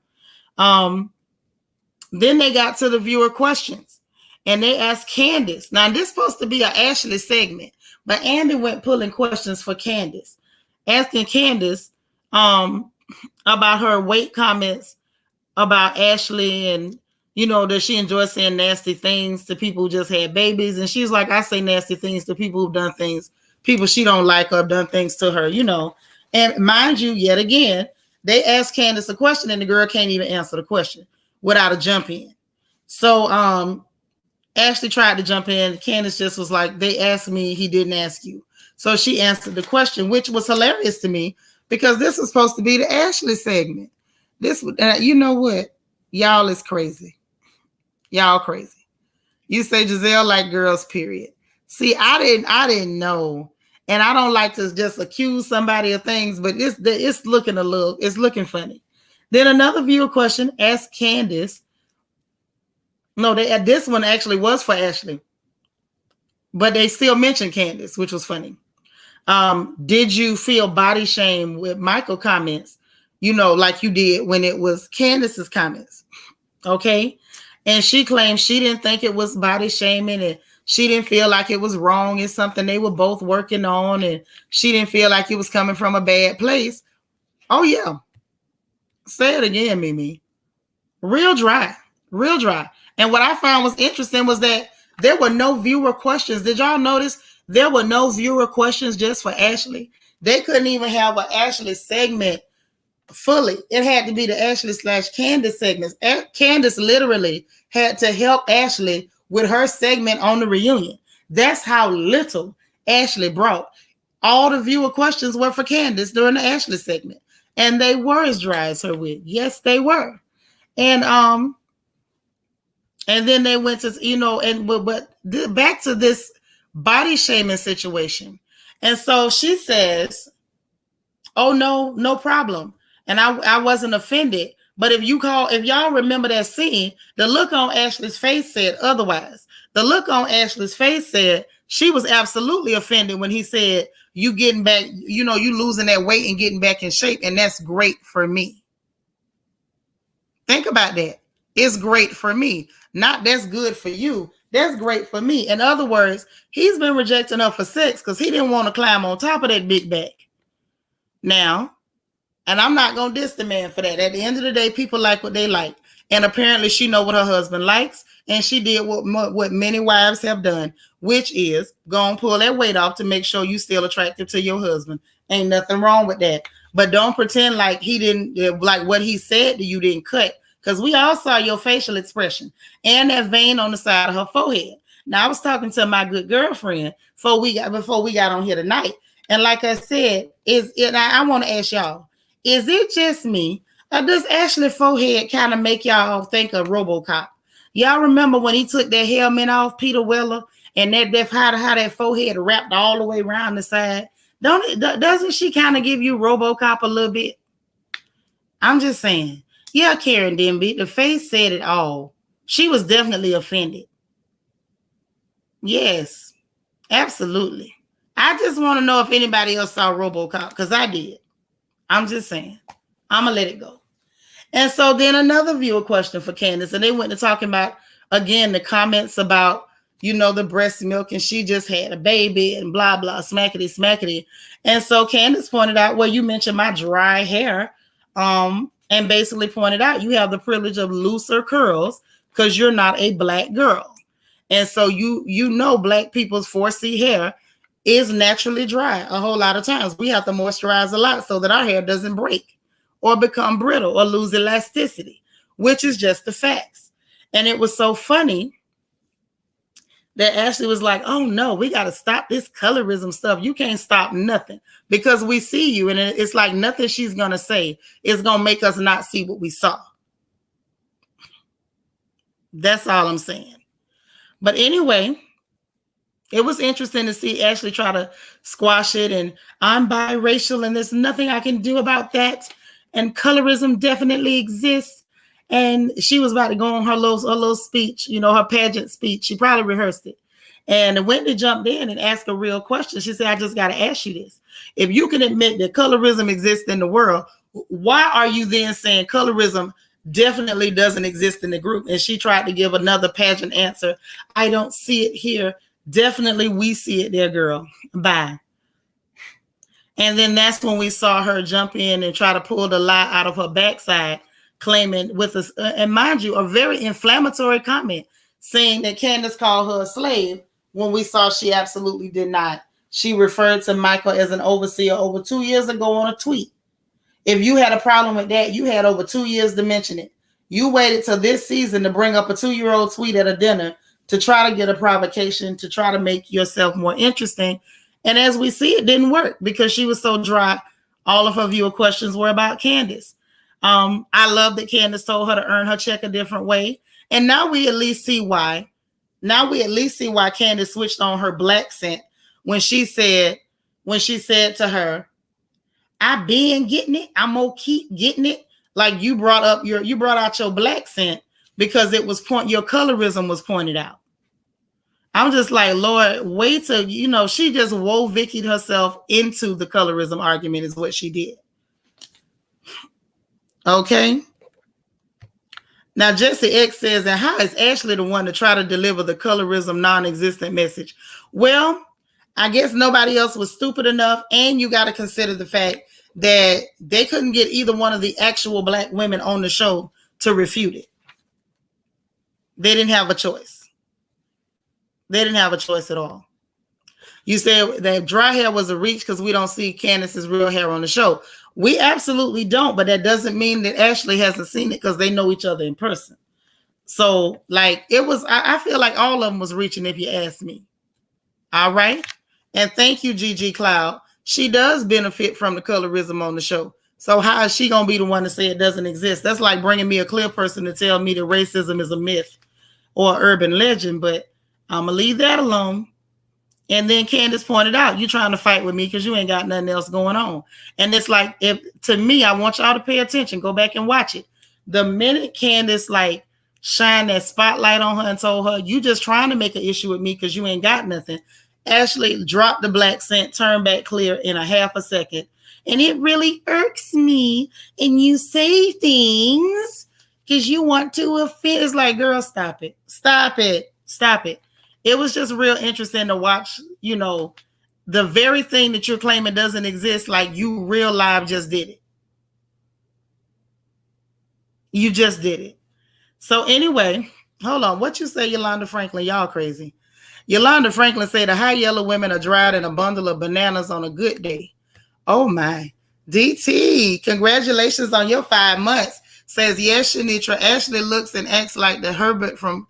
Then they got to the viewer questions and they asked Candace. Now, this is supposed to be an Ashley segment, but Andy went pulling questions for Candace, asking Candace about her weight comments about Ashley and, does she enjoy saying nasty things to people who just had babies? And she's like, I say nasty things to people who've done things, people she don't like or have done things to her, And mind you, yet again, they asked Candace a question and the girl can't even answer the question without a jump in. So Ashley tried to jump in. Candace just was like, they asked me, he didn't ask you. So she answered the question, which was hilarious to me because this was supposed to be the Ashley segment. This, you know what? Y'all is crazy. Y'all crazy. You say Giselle like girls, period. See, I didn't know. And I don't like to just accuse somebody of things, but it's looking funny. Then another viewer question asked Candace. No, this one actually was for Ashley. But they still mentioned Candace, which was funny. Did you feel body shame with Michael comments, like you did when it was Candace's comments? Okay. And she claimed she didn't think it was body shaming and she didn't feel like it was wrong. It's something they were both working on and she didn't feel like it was coming from a bad place. Oh, yeah. Say it again, Mimi. Real dry. Real dry. And what I found was interesting was that there were no viewer questions. Did y'all notice there were no viewer questions just for Ashley? They couldn't even have an Ashley segment fully. It had to be the Ashley/Candace segments. Candace literally had to help Ashley with her segment on the reunion. That's how little Ashley brought. All the viewer questions were for Candace during the Ashley segment. And they were as dry as her wig. Yes, they were. And then they went to, but back to this body shaming situation. And so she says, oh, no problem. And I wasn't offended. But if y'all remember that scene, the look on Ashley's face said otherwise. The look on Ashley's face said she was absolutely offended when he said, you getting back, you losing that weight and getting back in shape. And that's great for me. Think about that. It's great for me. Not that's good for you. That's great for me. In other words, he's been rejecting her for sex because he didn't want to climb on top of that big back. Now, and I'm not going to diss the man for that. At the end of the day, people like what they like. And apparently she know what her husband likes. And she did what many wives have done, which is go and pull that weight off to make sure you still attractive to your husband. Ain't nothing wrong with that. But don't pretend like he didn't, like what he said to you didn't cut. Because we all saw your facial expression and that vein on the side of her forehead. Now, I was talking to my good girlfriend before we got on here tonight. And like I said, I want to ask y'all, is it just me? Or does Ashley forehead kind of make y'all think of RoboCop? Y'all remember when he took that helmet off, Peter Weller, and how that forehead wrapped all the way around the side? Doesn't she kind of give you RoboCop a little bit? I'm just saying. Yeah, Karen Denby, the face said it all. She was definitely offended. Yes, absolutely. I just want to know if anybody else saw RoboCop, because I did. I'm just saying. I'm going to let it go. And so then another viewer question for Candace, and they went to talking about, again, the comments about, the breast milk, and she just had a baby and blah, blah, smackety, smackety. And so Candace pointed out, well, you mentioned my dry hair, and basically pointed out you have the privilege of looser curls because you're not a black girl. And so black people's 4C hair is naturally dry a whole lot of times. We have to moisturize a lot so that our hair doesn't break. or become brittle or lose elasticity, which is just the facts. And it was so funny that Ashley was like, oh no, we got to stop this colorism stuff. You can't stop nothing because we see you. And it's like nothing she's going to say is going to make us not see what we saw. That's all I'm saying. But anyway, it was interesting to see Ashley try to squash it. And I'm biracial and there's nothing I can do about that. And colorism definitely exists. And she was about to go on her little speech, her pageant speech. She probably rehearsed it. And Wendy jumped in and asked a real question. She said, I just got to ask you this. If you can admit that colorism exists in the world, why are you then saying colorism definitely doesn't exist in the group? And she tried to give another pageant answer. I don't see it here. Definitely we see it there, girl. Bye. And then that's when we saw her jump in and try to pull the lie out of her backside, claiming with us, and mind you, a very inflammatory comment saying that Candace called her a slave when we saw she absolutely did not. She referred to Michael as an overseer over 2 years ago on a tweet. If you had a problem with that, you had over 2 years to mention it. You waited till this season to bring up a 2-year-old tweet at a dinner to try to get a provocation, to try to make yourself more interesting. And as we see, it didn't work because she was so dry. All of her viewer questions were about Candace. I love that Candace told her to earn her check a different way. And now we at least see why. Now we at least see why Candace switched on her black scent when she said to her, I been getting it. I'm gonna keep getting it. Like you brought out your black scent because it was your colorism was pointed out. I'm just like, Lord, wait till, she just wove Vicki'd herself into the colorism argument is what she did. Okay. Now, Jesse X says, and how is Ashley the one to try to deliver the colorism non-existent message? Well, I guess nobody else was stupid enough. And you got to consider the fact that they couldn't get either one of the actual black women on the show to refute it. They didn't have a choice. They didn't have a choice at all. You said that dry hair was a reach because we don't see Candace's real hair on the show. We absolutely don't, but that doesn't mean that Ashley hasn't seen it because they know each other in person. So, like, it was, I feel like all of them was reaching if you ask me. All right. And thank you, Gigi Cloud. She does benefit from the colorism on the show. So how is she going to be the one to say it doesn't exist? That's like bringing me a clear person to tell me that racism is a myth or urban legend, but I'm going to leave that alone. And then Candace pointed out, you're trying to fight with me because you ain't got nothing else going on. And it's like, to me, I want y'all to pay attention. Go back and watch it. The minute Candace shined that spotlight on her and told her, you just trying to make an issue with me because you ain't got nothing, Ashley dropped the black scent, turned back clear in a half a second. And it really irks me. And you say things because you want to offend. It's like, girl, stop it. Stop it. Stop it. It was just real interesting to watch, the very thing that you're claiming doesn't exist, like you real live just did it. You just did it. So anyway, hold on. What you say, Yolanda Franklin? Y'all crazy. Yolanda Franklin said the high yellow women are dried in a bundle of bananas on a good day. Oh my. DT, congratulations on your 5 months. Says, yes, Seanitra, Ashley looks and acts like the Herbert from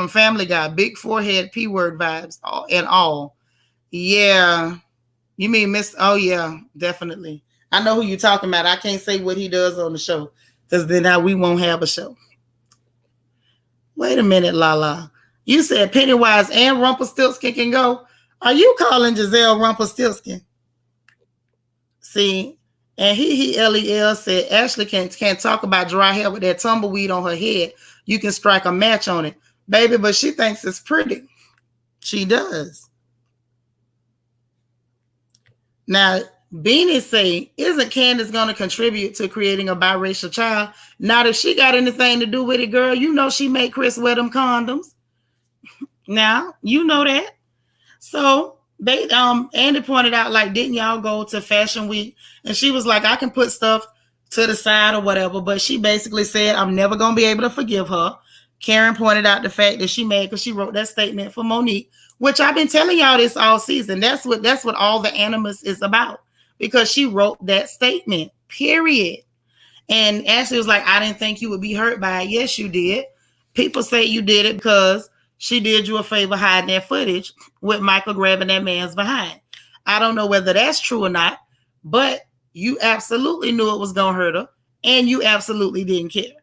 Family Guy. Big forehead, P-word vibes and all. Yeah. You mean Mr. Oh, yeah, definitely. I know who you're talking about. I can't say what he does on the show because then we won't have a show. Wait a minute, Lala. You said Pennywise and Rumpelstiltskin can go. Are you calling Giselle Rumpelstiltskin? See, and LEL said Ashley can't talk about dry hair with that tumbleweed on her head. You can strike a match on it, baby, but she thinks it's pretty. She does. Now, Beanie say, isn't Candace going to contribute to creating a biracial child? Not if she got anything to do with it, girl. You know she made Chris wear them condoms. Now, you know that. So they Andy pointed out, like, didn't y'all go to Fashion Week? And she was like, I can put stuff to the side or whatever, but she basically said, I'm never going to be able to forgive her. Karen pointed out the fact that she made, because she wrote that statement for Monique, which I've been telling y'all this all season. That's what all the animus is about, because she wrote that statement. period. And Ashley was like, I didn't think you would be hurt by it. Yes, you did. People say you did it because she did you a favor hiding that footage with Michael grabbing that man's behind. I don't know whether that's true or not, but you absolutely knew it was going to hurt her, and you absolutely didn't care.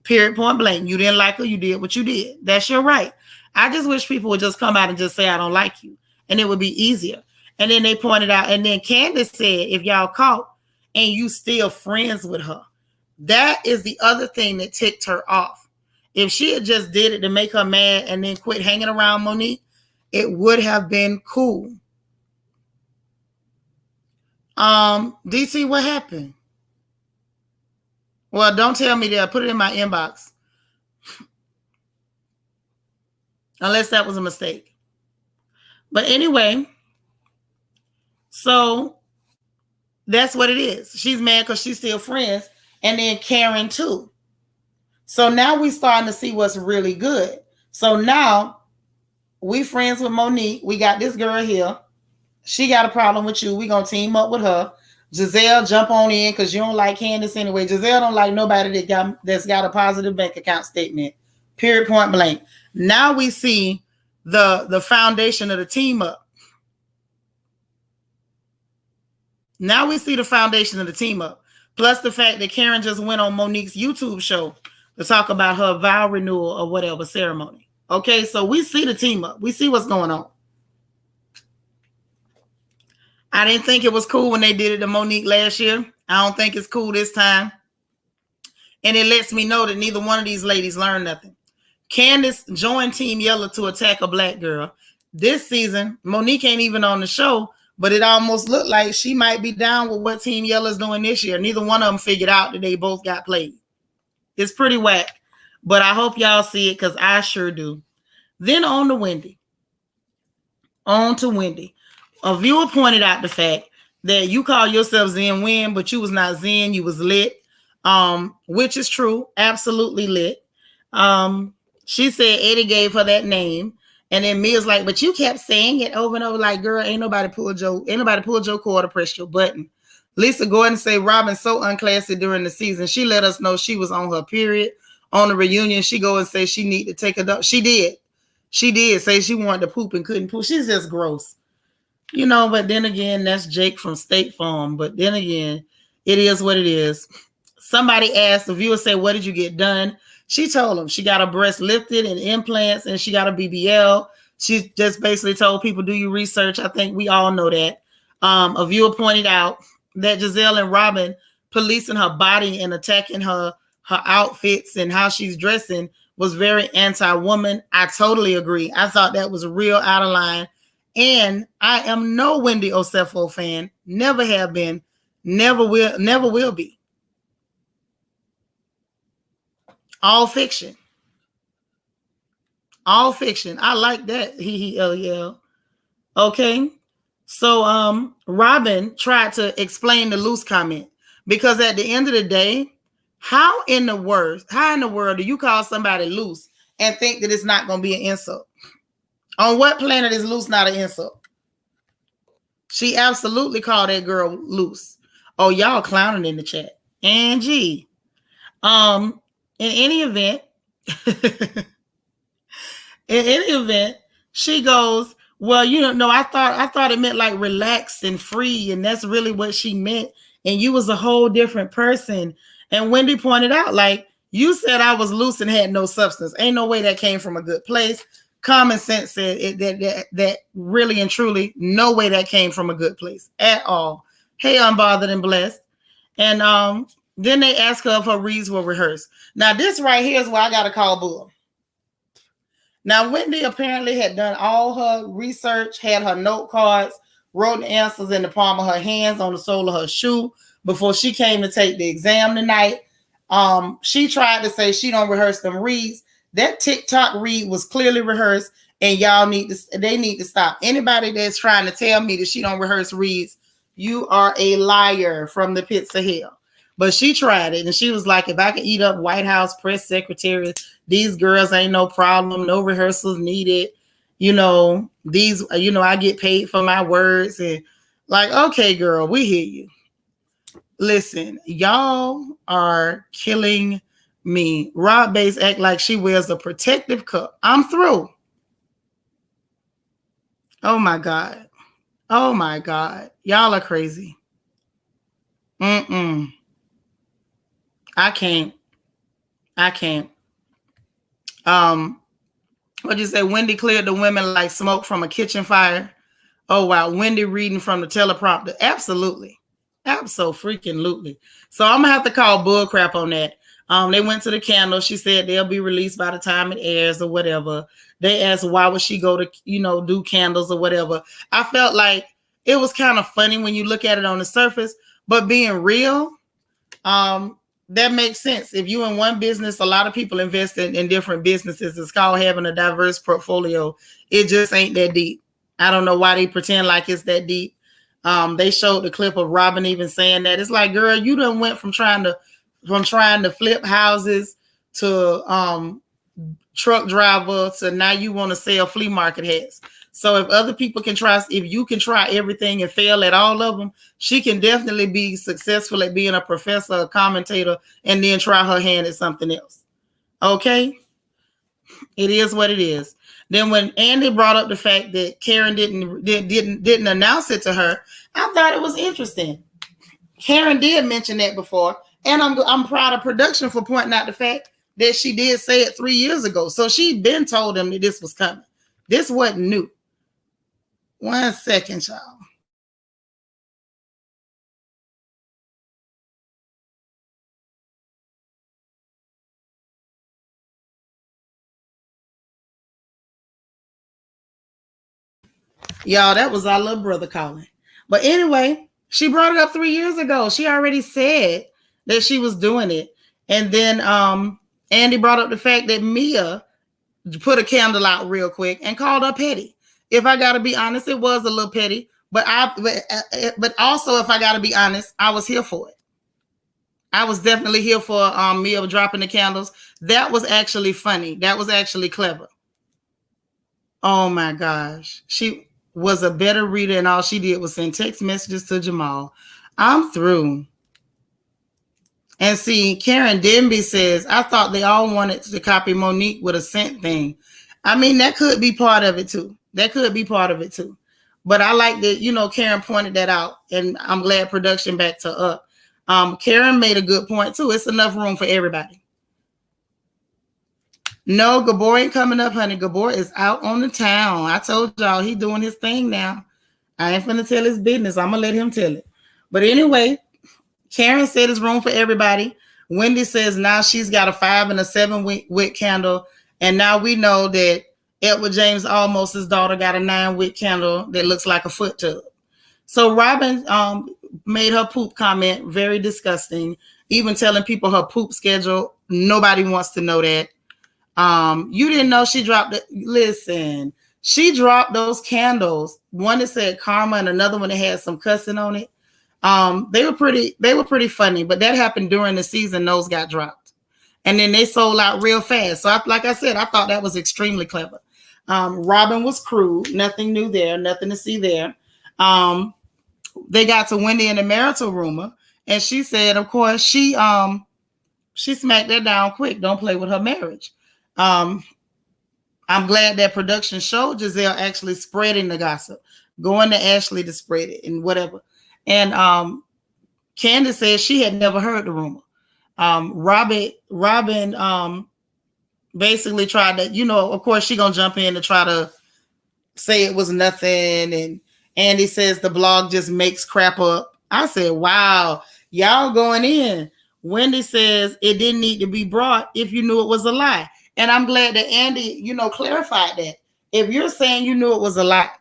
Period, point blank. You didn't like her. You did what you did. That's your right. I just wish people would just come out and just say, I don't like you. And it would be easier. And then they pointed out, and then Candace said, if y'all caught and you still friends with her, that is the other thing that ticked her off. If she had just did it to make her mad and then quit hanging around Monique, it would have been cool. DC, what happened? Well, don't tell me that. Put it in my inbox. Unless that was a mistake. But anyway, so that's what it is. She's mad because she's still friends. And then Karen too. So now we're starting to see what's really good. So now we friends with Monique. We got this girl here. She got a problem with you. We're going to team up with her. Giselle, jump on in because you don't like Candace anyway. Giselle don't like nobody that's got a positive bank account statement. Period, point blank. Now we see the foundation of the team up. Now we see the foundation of the team up. Plus the fact that Karen just went on Monique's YouTube show to talk about her vow renewal or whatever ceremony. Okay, so we see the team up. We see what's going on. I didn't think it was cool when they did it to Monique last year. I don't think it's cool this time. And it lets me know that neither one of these ladies learned nothing. Candace joined Team Yellow to attack a black girl. This season, Monique ain't even on the show, but it almost looked like she might be down with what Team Yellow is doing this year. Neither one of them figured out that they both got played. It's pretty whack, but I hope y'all see it because I sure do. Then on to Wendy. On to Wendy. A viewer pointed out the fact that you call yourself Zen Win, but you was not Zen, you was lit, which is true, absolutely lit. She said Eddie gave her that name, and then Mia's like, but you kept saying it over and over, like, girl, ain't nobody pulled your cord or pressed your button. Lisa Gordon said Robin's so unclassy during the season. She let us know she was on her period. On the reunion, she go and say she need to take a dump. She did say she wanted to poop and couldn't poop. She's just gross. You know, but then again, that's Jake from State Farm. But then again, it is what it is. Somebody asked, the viewer said, what did you get done? She told them she got her breast lifted and implants and she got a BBL. She just basically told people, do your research. I think we all know that. A viewer pointed out that Giselle and Robin policing her body and attacking her outfits and how she's dressing was very anti-woman. I totally agree. I thought that was real out of line. And I am no Wendy Osefo fan. Never have been. Never will be. All fiction. All fiction. I like that. L. Okay. So Robin tried to explain the loose comment because at the end of the day, how in the world do you call somebody loose and think that it's not going to be an insult? On what planet is loose not an insult? She absolutely called that girl loose. Oh, y'all clowning in the chat. Angie. In any event, she goes, well, you know, I thought it meant like relaxed and free, and that's really what she meant. And you was a whole different person. And Wendy pointed out, like, you said I was loose and had no substance. Ain't no way that came from a good place. Common sense said that really and truly, no way that came from a good place at all. Hey, unbothered and blessed. And then they asked her if her reads were rehearsed. Now, this right here is where I got to call bull. Now, Wendy apparently had done all her research, had her note cards, wrote the answers in the palm of her hands on the sole of her shoe before she came to take the exam tonight. She tried to say she don't rehearse them reads. That TikTok read was clearly rehearsed, and they need to stop. Anybody that's trying to tell me that she don't rehearse reads, you are a liar from the pits of hell. But she tried it, and she was like, if I could eat up White House press secretaries, these girls ain't no problem, no rehearsals needed. You know, I get paid for my words. And like, okay, girl, we hear you. Listen, y'all are killing me. Rob Bass act like she wears a protective cup. I'm through. Oh my God. Oh my God. Y'all are crazy. I can't. What'd you say? Wendy cleared the women like smoke from a kitchen fire. Oh wow. Wendy reading from the teleprompter. Absolutely. Absolutely. So I'm gonna have to call bull crap on that. They went to the candle. She said they'll be released by the time it airs or whatever. They asked why would she go to, do candles or whatever. I felt like it was kind of funny when you look at it on the surface, but being real, that makes sense. If you in one business, a lot of people invest in different businesses. It's called having a diverse portfolio. It just ain't that deep. I don't know why they pretend like it's that deep. They showed the clip of Robin even saying that. It's like, girl, you done went from trying to flip houses to truck driver to now you want to sell flea market hats. So if other people can try, if you can try everything and fail at all of them, she can definitely be successful at being a professor, a commentator, and then try her hand at something else. Okay? It is what it is. Then when Andy brought up the fact that Karen didn't announce it to her, I thought it was interesting. Karen did mention that before, and I'm proud of production for pointing out the fact that she did say it 3 years ago. So she'd been told him that this was coming. This wasn't new. 1 second, y'all. Y'all, that was our little brother calling. But anyway, she brought it up 3 years ago. She already said that she was doing it. And then Andy brought up the fact that Mia put a candle out real quick and called her petty. If I got to be honest, it was a little petty. But also, if I got to be honest, I was here for it. I was definitely here for Mia dropping the candles. That was actually funny. That was actually clever. Oh my gosh. She was a better reader, and all she did was send text messages to Jamal. I'm through. And see, Karen Denby says, I thought they all wanted to copy Monique with a scent thing. I mean, that could be part of it too. But I like that, Karen pointed that out, and I'm glad production backed her up. Karen made a good point too. It's enough room for everybody. No, Gabor ain't coming up, honey. Gabor is out on the town. I told y'all he doing his thing now. I ain't finna tell his business. I'm gonna let him tell it. But anyway, Karen said there's room for everybody. Wendy says now she's got a 5 and a 7 wick candle. And now we know that Edward James Almost's daughter got a 9 wick candle that looks like a foot tub. So Robin made her poop comment very disgusting, even telling people her poop schedule. Nobody wants to know that. You didn't know she dropped it. Listen, she dropped those candles. One that said karma and another one that had some cussing on it. They were pretty funny, but that happened during the season. Those got dropped, and then they sold out real fast. So like I said, I thought that was extremely clever. Robin was crude, nothing new there, nothing to see there. They got to Wendy in the marital rumor, and she said, of course, she smacked that down quick. Don't play with her marriage. I'm glad that production showed Giselle actually spreading the gossip, going to Ashley to spread it and whatever. And Candace said she had never heard the rumor. Robin basically tried to, of course, she gonna jump in to try to say it was nothing. And Andy says the blog just makes crap up. I said, wow, y'all going in. Wendy says it didn't need to be brought if you knew it was a lie. And I'm glad that Andy, clarified that. If you're saying you knew it was a lie,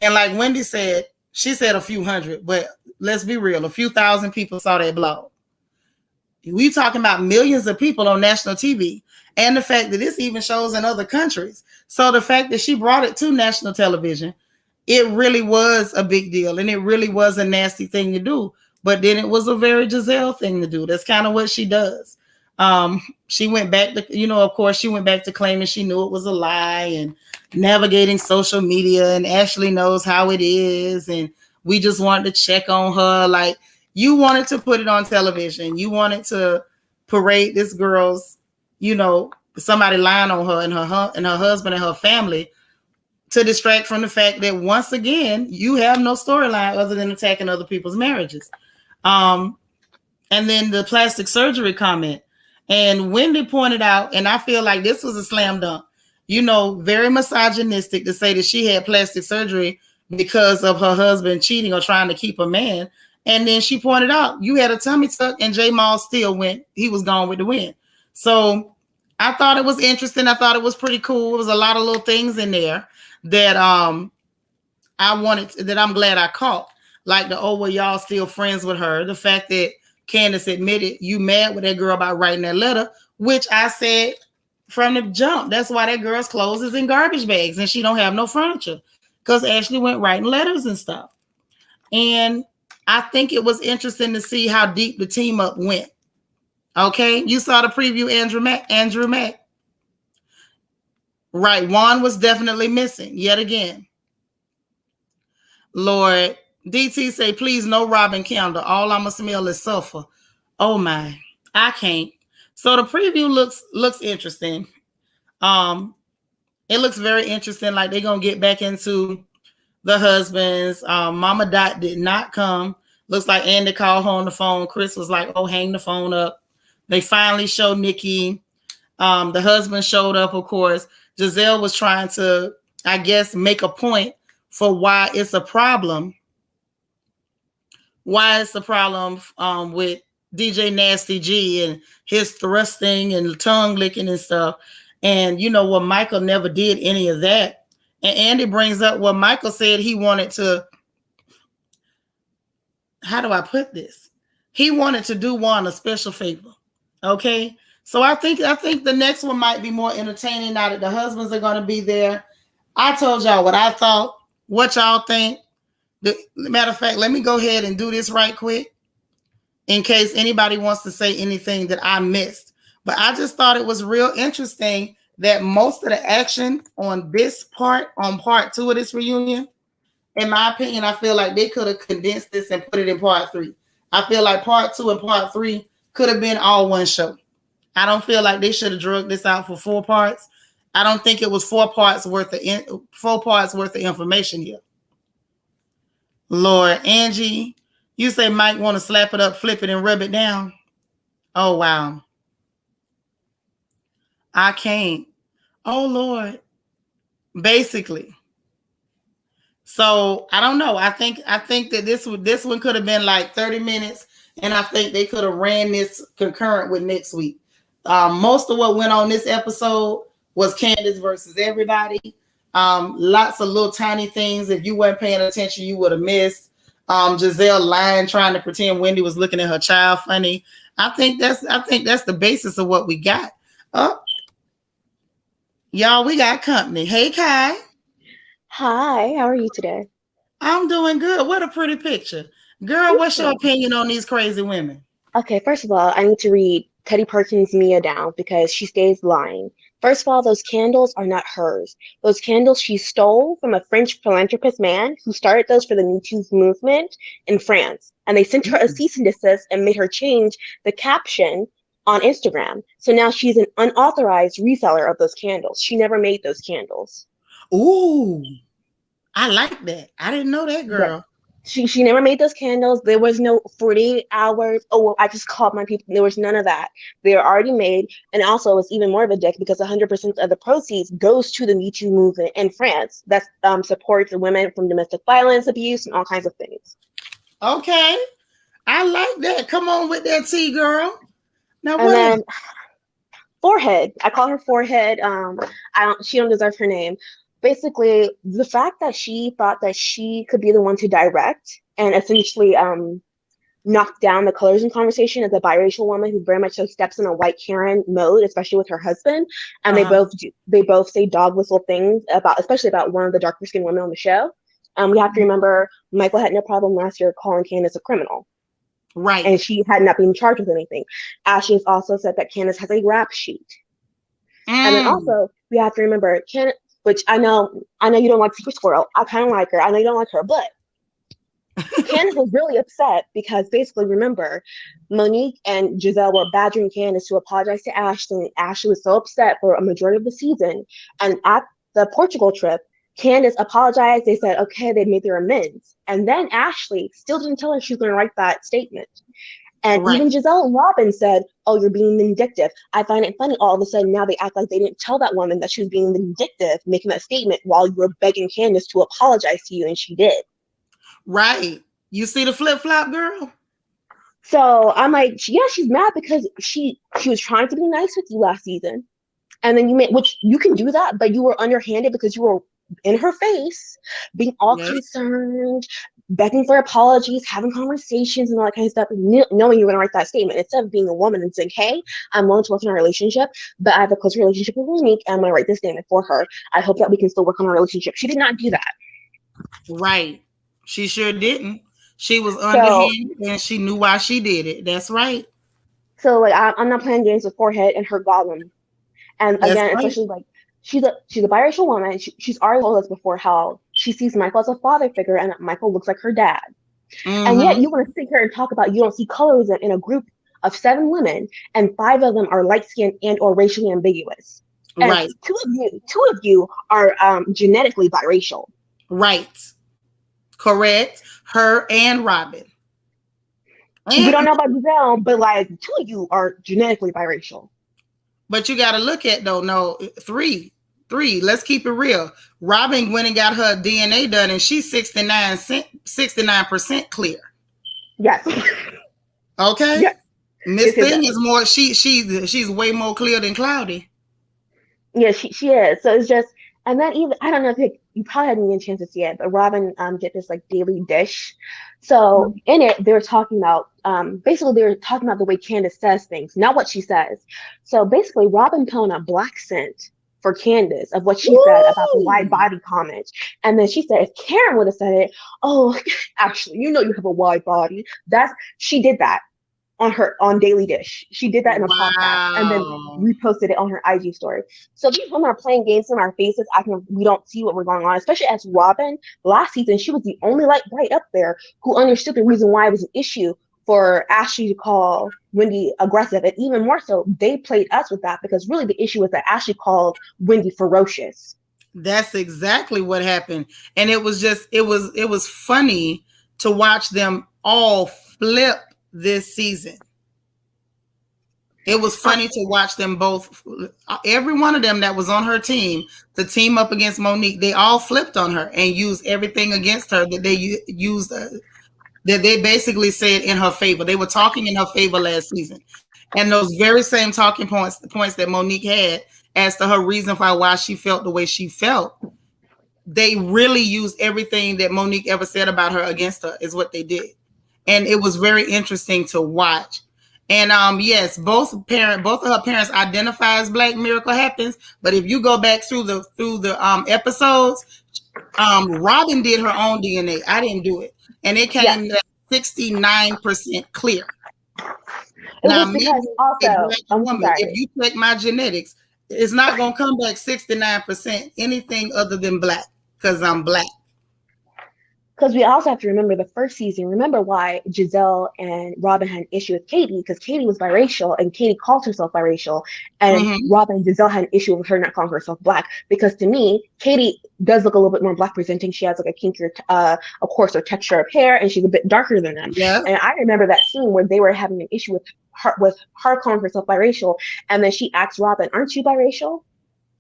and like Wendy said, she said a few hundred, but let's be real, a few thousand people saw that blog. We talking about millions of people on national TV, and the fact that this even shows in other countries. So the fact that she brought it to national television, it really was a big deal, and it really was a nasty thing to do. But then it was a very Giselle thing to do. That's kind of what she does. She went back to, of course, she went back to claiming she knew it was a lie and navigating social media, and Ashley knows how it is. And we just wanted to check on her. Like, You wanted to put it on television. You wanted to parade this girl's, somebody lying on her and her husband and her family to distract from the fact that once again, you have no storyline other than attacking other people's marriages. And then the plastic surgery comment. And Wendy pointed out, and I feel like this was a slam dunk, very misogynistic to say that she had plastic surgery because of her husband cheating or trying to keep a man. And then she pointed out, you had a tummy tuck and J Mal still he was gone with the wind. So I thought it was interesting. I thought it was pretty cool. There was a lot of little things in there that I'm glad I caught. Like well, y'all still friends with her. The fact that Candace admitted you mad with that girl about writing that letter, which I said from the jump. That's why that girl's clothes is in garbage bags and she don't have no furniture because Ashley went writing letters and stuff. And I think it was interesting to see how deep the team up went. Okay, you saw the preview, Andrew Mack. Right, Juan was definitely missing yet again. Lord, DT say, please no Robin candle. All I'ma smell is sulfur. Oh my, I can't. So the preview looks interesting. It looks very interesting. Like they're gonna get back into the husbands. Mama Dot did not come. Looks like Andy called her on the phone. Chris was like, oh, hang the phone up. They finally showed Nikki. The husband showed up, of course. Giselle was trying to, I guess, make a point for why it's a problem. Why it's a problem with DJ Nasty G and his thrusting and tongue licking and stuff. And Michael never did any of that. And Andy brings up what Michael said he wanted to, how do I put this? He wanted to do Juan a special favor. Okay. So I think the next one might be more entertaining now that the husbands are going to be there. I told y'all what I thought. What y'all think? Matter of fact, let me go ahead and do this right quick in case anybody wants to say anything that I missed. But I just thought it was real interesting that most of the action on part 2 of this reunion, in my opinion, I feel like they could have condensed this and put it in part 3. I feel like part 2 and part 3 could have been all one show. I don't feel like they should have drugged this out for 4 parts. I don't think it was 4 parts worth of information here. Lord, Angie, you say Mike want to slap it up, flip it, and rub it down. Oh, wow. I can't. Oh, Lord. Basically. So I don't know. I think that this one could have been like 30 minutes, and I think they could have ran this concurrent with next week. Most of what went on this episode was Candace versus everybody. Lots of little tiny things. If you weren't paying attention, you would have missed. Giselle lying, trying to pretend Wendy was looking at her child funny. I think that's the basis of what we got. Y'all, we got company. Hey, Kai. Hi, how are you today? I'm doing good. What a pretty picture. Girl, what's your opinion on these crazy women? Okay, first of all, I need to read Teddy Perkins' Mia down because she stays lying. First of all, those candles are not hers. Those candles she stole from a French philanthropist man who started those for the Me Too movement in France. And they sent her a cease and desist and made her change the caption on Instagram. So now she's an unauthorized reseller of those candles. She never made those candles. Ooh, I like that. I didn't know that, girl. Yeah. She never made those candles. There was no 48 hours. Oh, well, I just called my people. There was none of that. They were already made. And also, it's even more of a dick because 100% of the proceeds goes to the Me Too movement in France that supports women from domestic violence, abuse, and all kinds of things. Okay. I like that. Come on with that tea, girl. Now, what? And then, Forehead. I call her Forehead. She don't deserve her name. Basically, the fact that she thought that she could be the one to direct and essentially knock down the colorism conversation as a biracial woman who very much so steps in a white Karen mode, especially with her husband, and they both say dog whistle things especially about one of the darker skinned women on the show. We have to remember Michael had no problem last year calling Candace a criminal. Right. And she had not been charged with anything. Ashley has also said that Candace has a rap sheet. And then also, we have to remember Candace, which I know you don't like Secret Squirrel. I kind of like her. I know you don't like her, but Candace was really upset because basically, remember, Monique and Giselle were badgering Candace to apologize to Ashley. Ashley was so upset for a majority of the season. And at the Portugal trip, Candace apologized. They said, okay, they made their amends. And then Ashley still didn't tell her she was going to write that statement. And Right. even Giselle and Robin said, oh, you're being vindictive. I find it funny all of a sudden now they act like they didn't tell that woman that she was being vindictive, making that statement while you were begging Candace to apologize to you, and she did. Right. You see the flip-flop, girl? So I'm like, yeah, she's mad because she was trying to be nice with you last season. And then you made, which you can do that, but you were underhanded because you were in her face, being all concerned, begging for apologies, having conversations and all that kind of stuff, knowing you're going to write that statement instead of being a woman and saying, hey, I'm willing to work on our relationship, but I have a close relationship with Monique and I'm going to write this statement for her. I hope that we can still work on our relationship. She did not do that. Right. She sure didn't. She was underhanded and she knew why she did it. That's right. So like I'm not playing games with Forehead and her goblin. And That's again, right. especially like she's a biracial woman. She's already told us before how she sees Michael as a father figure and that Michael looks like her dad. Mm-hmm. And yet you want to sit here and talk about you don't see colorism in a group of 7 women and 5 of them are light-skinned and or racially ambiguous. And right. Two of you are genetically biracial. Right. Correct. Her and Robin. And we don't know about Giselle, but like 2 of you are genetically biracial. But you got to look at though, three. Let's keep it real. Robin went and got her DNA done, and she's 69% clear. Yes. Okay. Yes. Miss Thing is more. She's way more clear than Cloudy. Yeah, she is. So it's just, and then even I don't know if you probably hadn't even a chance to see it, but Robin did this like daily dish. So in it, they were talking about basically they were talking about the way Candace says things, not what she says. So basically, Robin put on a black scent for Candace of what she said about the wide body comment, and then she said if Karen would have said it, oh, actually, you have a wide body. She did that on Daily Dish. She did that in a podcast and then reposted it on her IG story. So these women are playing games in our faces, acting we don't see what we're going on, especially as Robin. Last season, she was the only light up there who understood the reason why it was an issue for Ashley to call Wendy aggressive. And even more so, they played us with that because really the issue was that Ashley called Wendy ferocious. That's exactly what happened. And it was funny to watch them all flip this season. It was funny to watch them both, every one of them that was on her team, the team up against Monique, they all flipped on her and used everything against her that they used, that they basically said in her favor. They were talking in her favor last season. And those very same talking points that Monique had as to her reason for why she felt the way she felt, they really used everything that Monique ever said about her against her is what they did. And it was very interesting to watch. And yes, both of her parents identify as Black. Miracle happens. But if you go back through the episodes, Robin did her own DNA. I didn't do it, and it came 69% clear. Now, me, also, woman, if you check my genetics, it's not gonna come back 69% anything other than Black because I'm Black. Because we also have to remember the first season. Remember why Giselle and Robin had an issue with Katie, because Katie was biracial and Katie called herself biracial. And Robin and Giselle had an issue with her not calling herself Black. Because to me, Katie does look a little bit more Black presenting. She has like a kinkier, a coarser texture of hair, and she's a bit darker than them. Yeah. And I remember that scene where they were having an issue with her calling herself biracial. And then she asked Robin, aren't you biracial?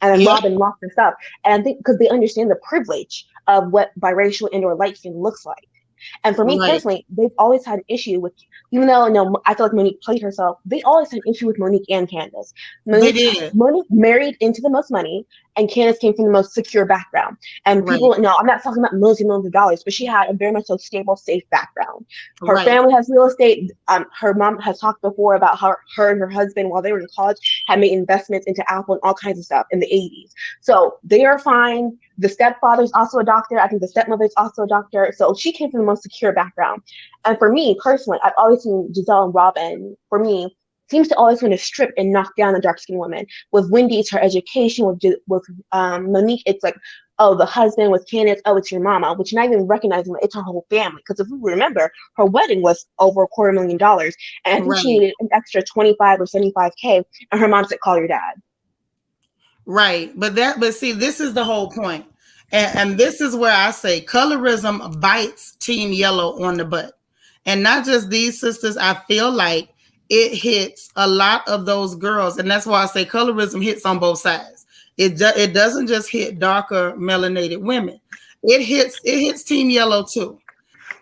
And then Robin locked herself. And I think because they understand the privilege of what biracial and or light skin looks like. And for me personally, they've always had an issue with, even though I feel like Monique played herself, they always had an issue with Monique and Candace. Monique married into the most money, and Candace came from the most secure background. And people, I'm not talking about millions and millions of dollars, but she had a very much so stable, safe background. Her family has real estate. Her mom has talked before about how her and her husband, while they were in college, had made investments into Apple and all kinds of stuff in the 80s. So they are fine. The stepfather's also a doctor. I think the stepmother's also a doctor. So she came from the most secure background. And for me personally, I've always seen Giselle and Robin, for me, seems to always want to strip and knock down the dark-skinned woman. With Wendy, it's her education. With Monique, it's like, oh, the husband. With Candace, oh, it's your mama, which not even recognizing that it's her whole family. Because if we remember, her wedding was over $250,000, and I think she needed an extra 25 or 75K, and her mom said, call your dad. Right. But see, this is the whole point. And this is where I say colorism bites Team Yellow on the butt. And not just these sisters, I feel like it hits a lot of those girls. And that's why I say colorism hits on both sides. It doesn't just hit darker melanated women. It hits Team Yellow too.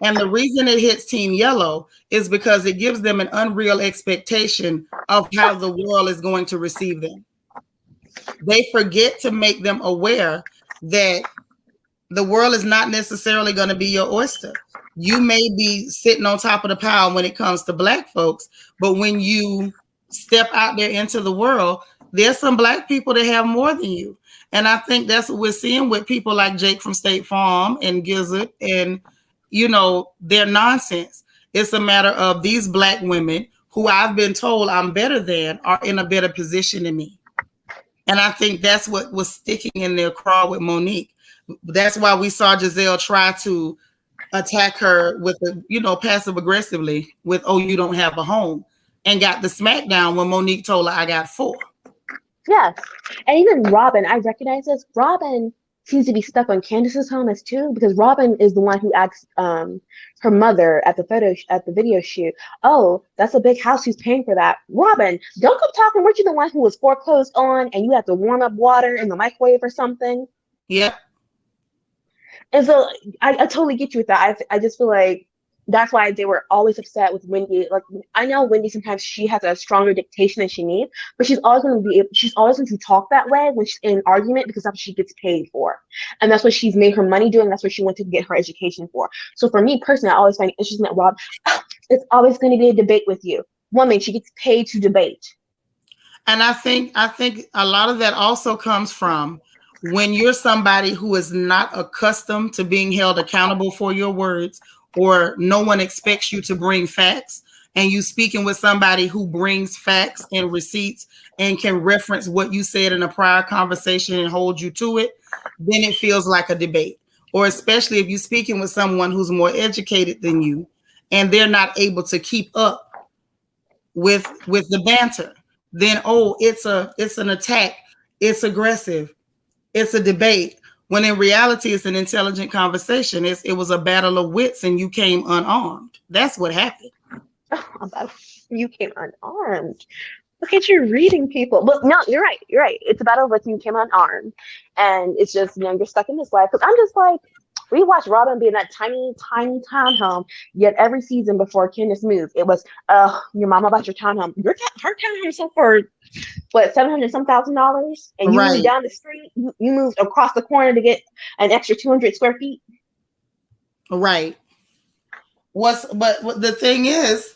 And the reason it hits Team Yellow is because it gives them an unreal expectation of how the world is going to receive them. They forget to make them aware that the world is not necessarily going to be your oyster. You may be sitting on top of the pile when it comes to Black folks, but when you step out there into the world, there's some Black people that have more than you. And I think that's what we're seeing with people like Jake from State Farm and Gizzard and, their nonsense. It's a matter of these Black women who I've been told I'm better than are in a better position than me. And I think that's what was sticking in their craw with Monique. That's why we saw Giselle try to attack her with passive aggressively with, oh, you don't have a home, and got the smackdown when Monique told her, I got 4. Yes. And even Robin, I recognize this. Robin seems to be stuck on Candace's home as too, because Robin is the one who asked her mother at the video shoot, oh, that's a big house, who's paying for that? Robin, don't come talking. Weren't you the one who was foreclosed on and you had to warm up water in the microwave or something? Yep. And so I totally get you with that. I just feel like that's why they were always upset with Wendy. Like, I know Wendy sometimes she has a stronger dictation than she needs, but she's always going to talk that way when she's in an argument, because that's what she gets paid for, and that's what she's made her money doing. That's what she went to get her education for. So for me personally, I always find it interesting that Rob, it's always going to be a debate with you. Woman, she gets paid to debate. And I think a lot of that also comes from when you're somebody who is not accustomed to being held accountable for your words, or no one expects you to bring facts, and you speaking with somebody who brings facts and receipts and can reference what you said in a prior conversation and hold you to it, then it feels like a debate. Or especially if you're speaking with someone who's more educated than you and they're not able to keep up with the banter, then, oh, it's an attack, it's aggressive, it's a debate. When in reality, it's an intelligent conversation. It was a battle of wits, and you came unarmed. That's what happened. You came unarmed. Look at you reading people. But no, you're right. It's a battle of wits, and you came unarmed. And it's just, you're stuck in this life. Because I'm just like, we watched Robin be in that tiny, tiny townhome, yet every season before Candace moved, it was, your mama bought your townhome. Her townhome sold for, what, $700,000? And you moved down the street, you moved across the corner to get an extra 200 square feet. Right. But the thing is,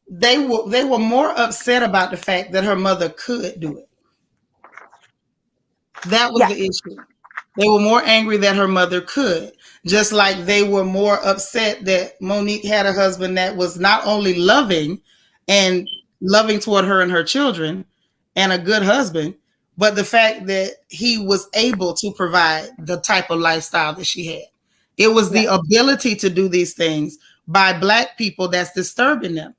they were more upset about the fact that her mother could do it. That was the issue. They were more angry that her mother could, just like they were more upset that Monique had a husband that was not only loving toward her and her children and a good husband, but the fact that he was able to provide the type of lifestyle that she had. It was the ability to do these things by Black people that's disturbing them.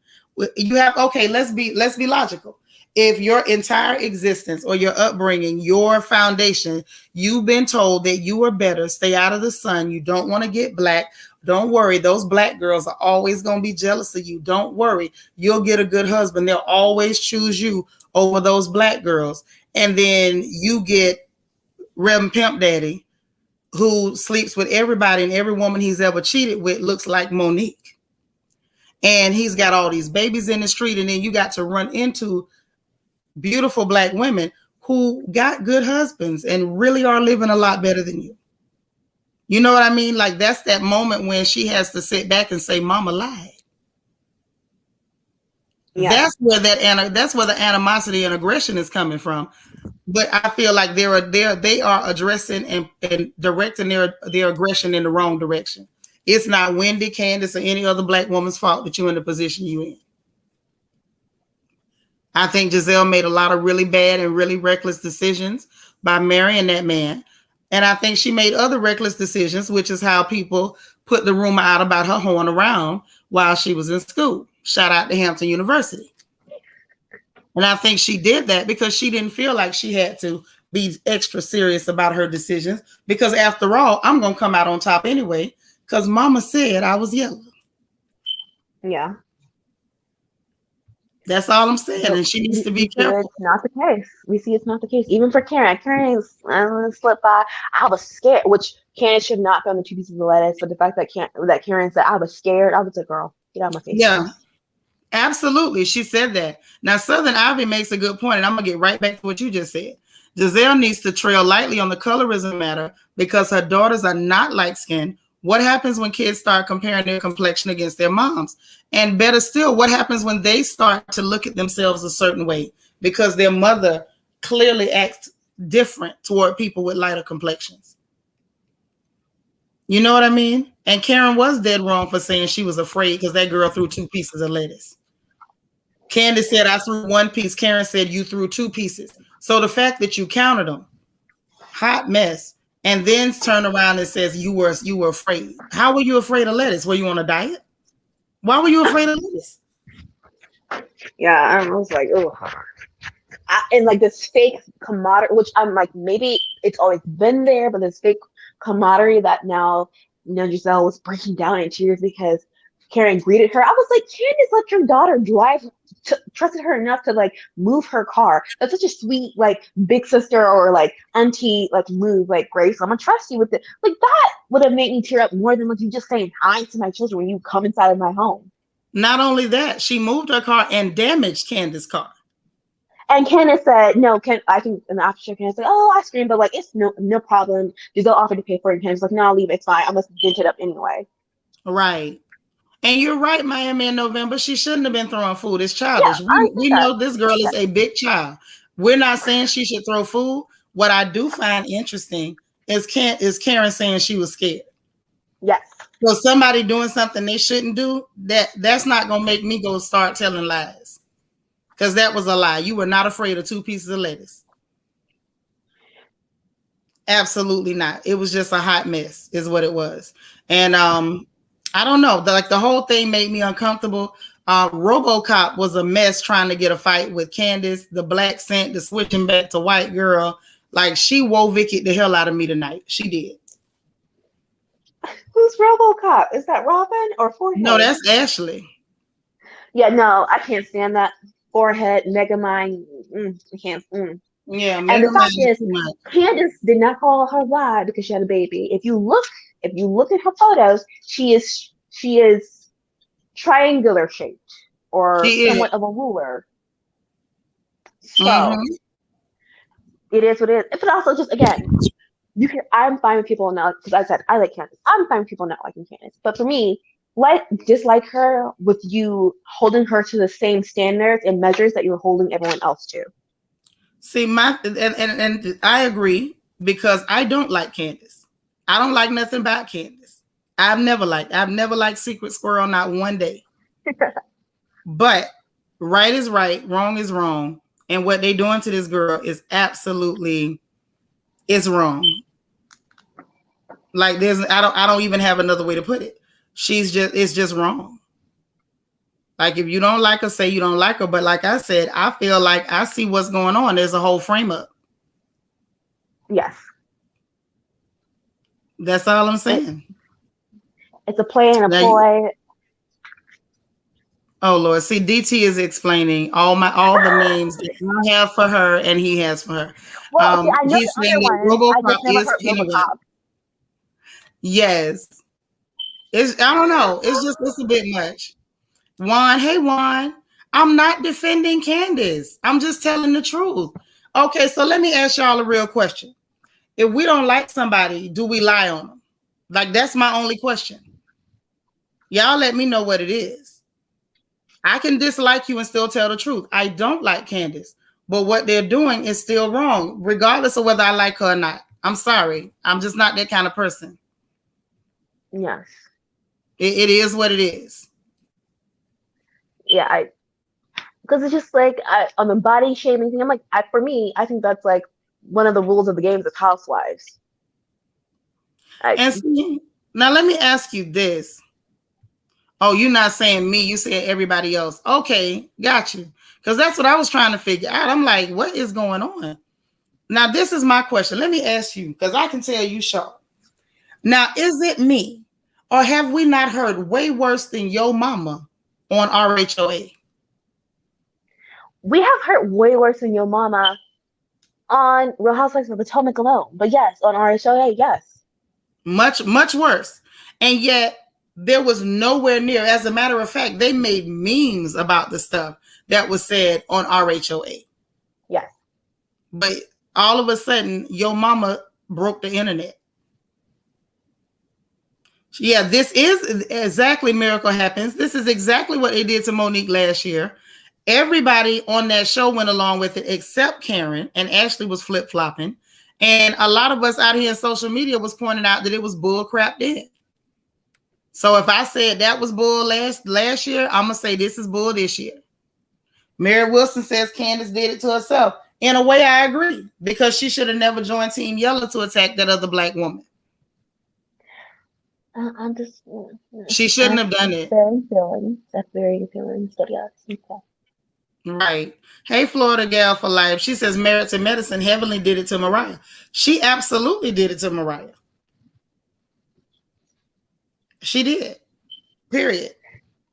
You have, okay, let's be logical. If your entire existence or your upbringing, your foundation, you've been told that you are better, stay out of the sun, you don't want to get Black, don't worry, those Black girls are always going to be jealous of you. Don't worry, you'll get a good husband. They'll always choose you over those Black girls. And then you get Reverend Pimp Daddy, who sleeps with everybody, and every woman he's ever cheated with looks like Monique. And he's got all these babies in the street, and then you got to run into beautiful Black women who got good husbands and really are living a lot better than you. You know what I mean? Like, that's that moment when she has to sit back and say, Mama lied. Yeah. That's where the animosity and aggression is coming from. But I feel like they are addressing and directing their aggression in the wrong direction. It's not Wendy, Candace, or any other Black woman's fault that you're in the position you're in. I think Giselle made a lot of really bad and really reckless decisions by marrying that man. And I think she made other reckless decisions, which is how people put the rumor out about her hoeing around while she was in school. Shout out to Hampton University. And I think she did that because she didn't feel like she had to be extra serious about her decisions. Because after all, I'm going to come out on top anyway, because mama said I was yellow. Yeah. That's all I'm saying. And she needs to be careful. It's not the case. We see it's not the case. Even for Karen. Karen's slipped by. I was scared, which Karen should not be on the 2 pieces of lettuce. But the fact that Karen said, I was scared, I was like, girl, get out of my face. Yeah. Absolutely. She said that. Now, Southern Ivy makes a good point, and I'm going to get right back to what you just said. Giselle needs to trail lightly on the colorism matter because her daughters are not light-skinned. What happens when kids start comparing their complexion against their moms? And better still, what happens when they start to look at themselves a certain way because their mother clearly acts different toward people with lighter complexions? You know what I mean? And Karen was dead wrong for saying she was afraid because that girl threw 2 pieces of lettuce. Candace said, I threw 1 piece. Karen said, you threw 2 pieces. So the fact that you counted them, hot mess, and then turn around and says you were afraid. How were you afraid of lettuce? Were you on a diet? Why were you afraid of lettuce? Yeah, I was like, oh. And like this fake camaraderie, which I'm like, maybe it's always been there, but this fake camaraderie that now, Giselle was breaking down in tears because Karen greeted her. I was like, Candace let your daughter drive, trusted her enough to like move her car. That's such a sweet, like big sister or like auntie, like move, like Grace, I'm gonna trust you with it. Like that would have made me tear up more than like you just saying hi to my children when you come inside of my home. Not only that, she moved her car and damaged Candace's car. And Candace said, no, I can, in the after Candace said, oh, I screamed, but like, it's no problem. Giselle offered to pay for it. And Candace was like, no, I'll leave. It's fine. I must dent it up anyway. Right. And you're right, Miami in November. She shouldn't have been throwing food. It's childish. Yeah, we know this girl is a big child. We're not saying she should throw food. What I do find interesting is Karen saying she was scared. Yes. So somebody doing something they shouldn't do, that's not going to make me go start telling lies. Because that was a lie. You were not afraid of 2 pieces of lettuce. Absolutely not. It was just a hot mess is what it was. And I don't know. The whole thing made me uncomfortable. RoboCop was a mess trying to get a fight with Candace. The black scent, the switching back to white girl. Like, she Vicky the hell out of me tonight. She did. Who's RoboCop? Is that Robin or Forehead? No, that's Ashley. Yeah, no, I can't stand that. Forehead, Megamind. I can't. Yeah, and the fact is, Candace did not call her lie because she had a baby. If you look at her photos, she is triangular shaped or somewhat of a ruler. So it is what it is. But also, just again, I'm fine with people not, because I said I like Candace. I'm fine with people not liking Candace. But for me, dislike her with you holding her to the same standards and measures that you're holding everyone else to. See, and I agree because I don't like Candace. I don't like nothing about Candace. I've never liked Secret Squirrel, not one day. But right is right, wrong is wrong. And what they're doing to this girl is absolutely, it's wrong. Like I don't even have another way to put it. It's just wrong. Like, if you don't like her, say you don't like her. But like I said, I feel like I see what's going on. There's a whole frame up. Yes. That's all I'm saying. It's a play and a ploy. Oh Lord. See, DT is explaining all the names that I have for her and he has for her. Well, I know he's saying that RoboCop is RoboCop. Yes. I don't know. It's a bit much. Juan, hey Juan, I'm not defending Candace. I'm just telling the truth. Okay, so let me ask y'all a real question. If we don't like somebody, do we lie on them? Like, that's my only question. Y'all let me know what it is. I can dislike you and still tell the truth. I don't like Candace, but what they're doing is still wrong, regardless of whether I like her or not. I'm sorry. I'm just not that kind of person. Yes. It is what it is. Yeah, because it's just like on the body shaming thing. I'm like, for me, I think that's like one of the rules of the games of housewives. And see, now let me ask you this. Oh, you're not saying me, you said everybody else. Okay, got you. Because that's what I was trying to figure out. I'm like, what is going on? Now, this is my question. Let me ask you, because I can tell you sharp. Now, is it me? Or have we not heard way worse than Yo Mama on RHOA? We have heard way worse than Yo Mama on Real Housewives of Potomac alone. But yes, on RHOA, yes. Much, much worse. And yet, there was nowhere near. As a matter of fact, they made memes about the stuff that was said on RHOA. Yes. But all of a sudden, Yo Mama broke the internet. Yeah, this is exactly Miracle Happens. This is exactly what they did to Monique last year. Everybody on that show went along with it except Karen, and Ashley was flip-flopping. And a lot of us out here in social media was pointing out that it was bull crap then. So if I said that was bull last year, I'm going to say this is bull this year. Mary Wilson says Candace did it to herself. In a way, I agree, because she should have never joined Team Yellow to attack that other black woman. I'm just. She shouldn't have done it. That's very feelings. But yes, okay. Right. Hey, Florida Gal for Life. She says Merits in Medicine heavily did it to Mariah. She absolutely did it to Mariah. She did. Period.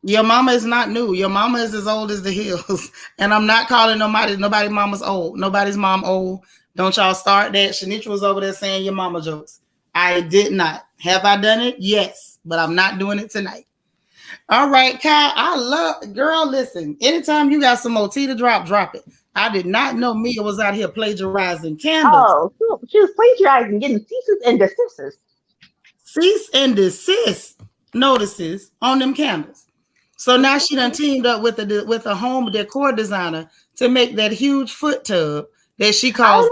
Your mama is not new. Your mama is as old as the hills. And I'm not calling nobody's mama's old. Nobody's mom old. Don't y'all start that. Seanitra was over there saying your mama jokes. I did not. Have I done it? Yes. But I'm not doing it tonight. All right, Kai. Girl, listen. Anytime you got some more tea to drop it. I did not know Mia was out here plagiarizing candles. Oh, she was plagiarizing, getting ceases and desists. Cease and desist notices on them candles. So now she done teamed up with a home decor designer to make that huge foot tub that she calls.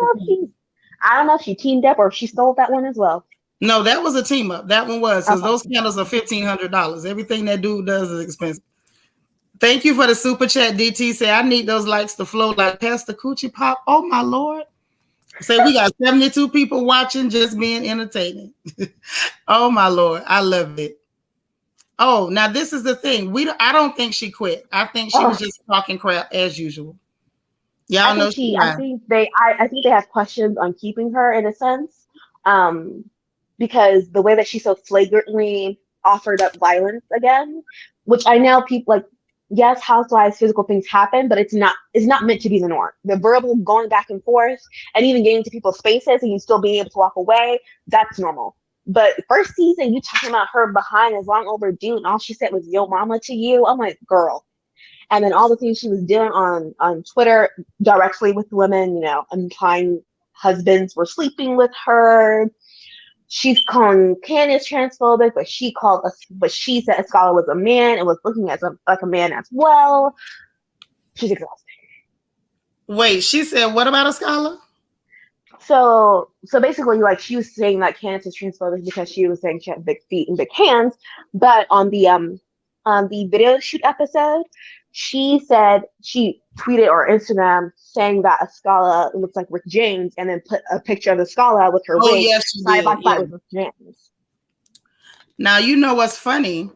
I don't know if she teamed up or if she stole that one as well. No, that was a team up. That one was, because those candles are $1,500. Everything that dude does is expensive. Thank you for the super chat. DT say I need those likes to flow like Pastor Coochie Pop. Oh my Lord. Say we got 72 people watching, just being entertaining. Oh my Lord, I love it. Oh, now this is the thing. I don't think she quit. I think she was just talking crap as usual. Y'all know she. I think they have questions on keeping her in a sense, because the way that she so flagrantly offered up violence again, which I know people like. Yes, housewives, physical things happen, but it's not meant to be the norm. The verbal going back and forth and even getting into people's spaces and you still being able to walk away, that's normal. But first season, you talking about her behind is long overdue, and all she said was "yo mama" to you. I'm like, girl. And then all the things she was doing on Twitter directly with women, you know, implying husbands were sleeping with her. She's calling Candace transphobic, but she said Escala was a man and was looking at like a man as well. She's exhausting. Wait, she said what about Escala? So basically, like, she was saying that Candace is transphobic because she was saying she had big feet and big hands, but on the video shoot episode, she said she tweeted or Instagram saying that Escala looks like Rick James, and then put a picture of Escala with her wig side by side with Rick James. Now, you know what's funny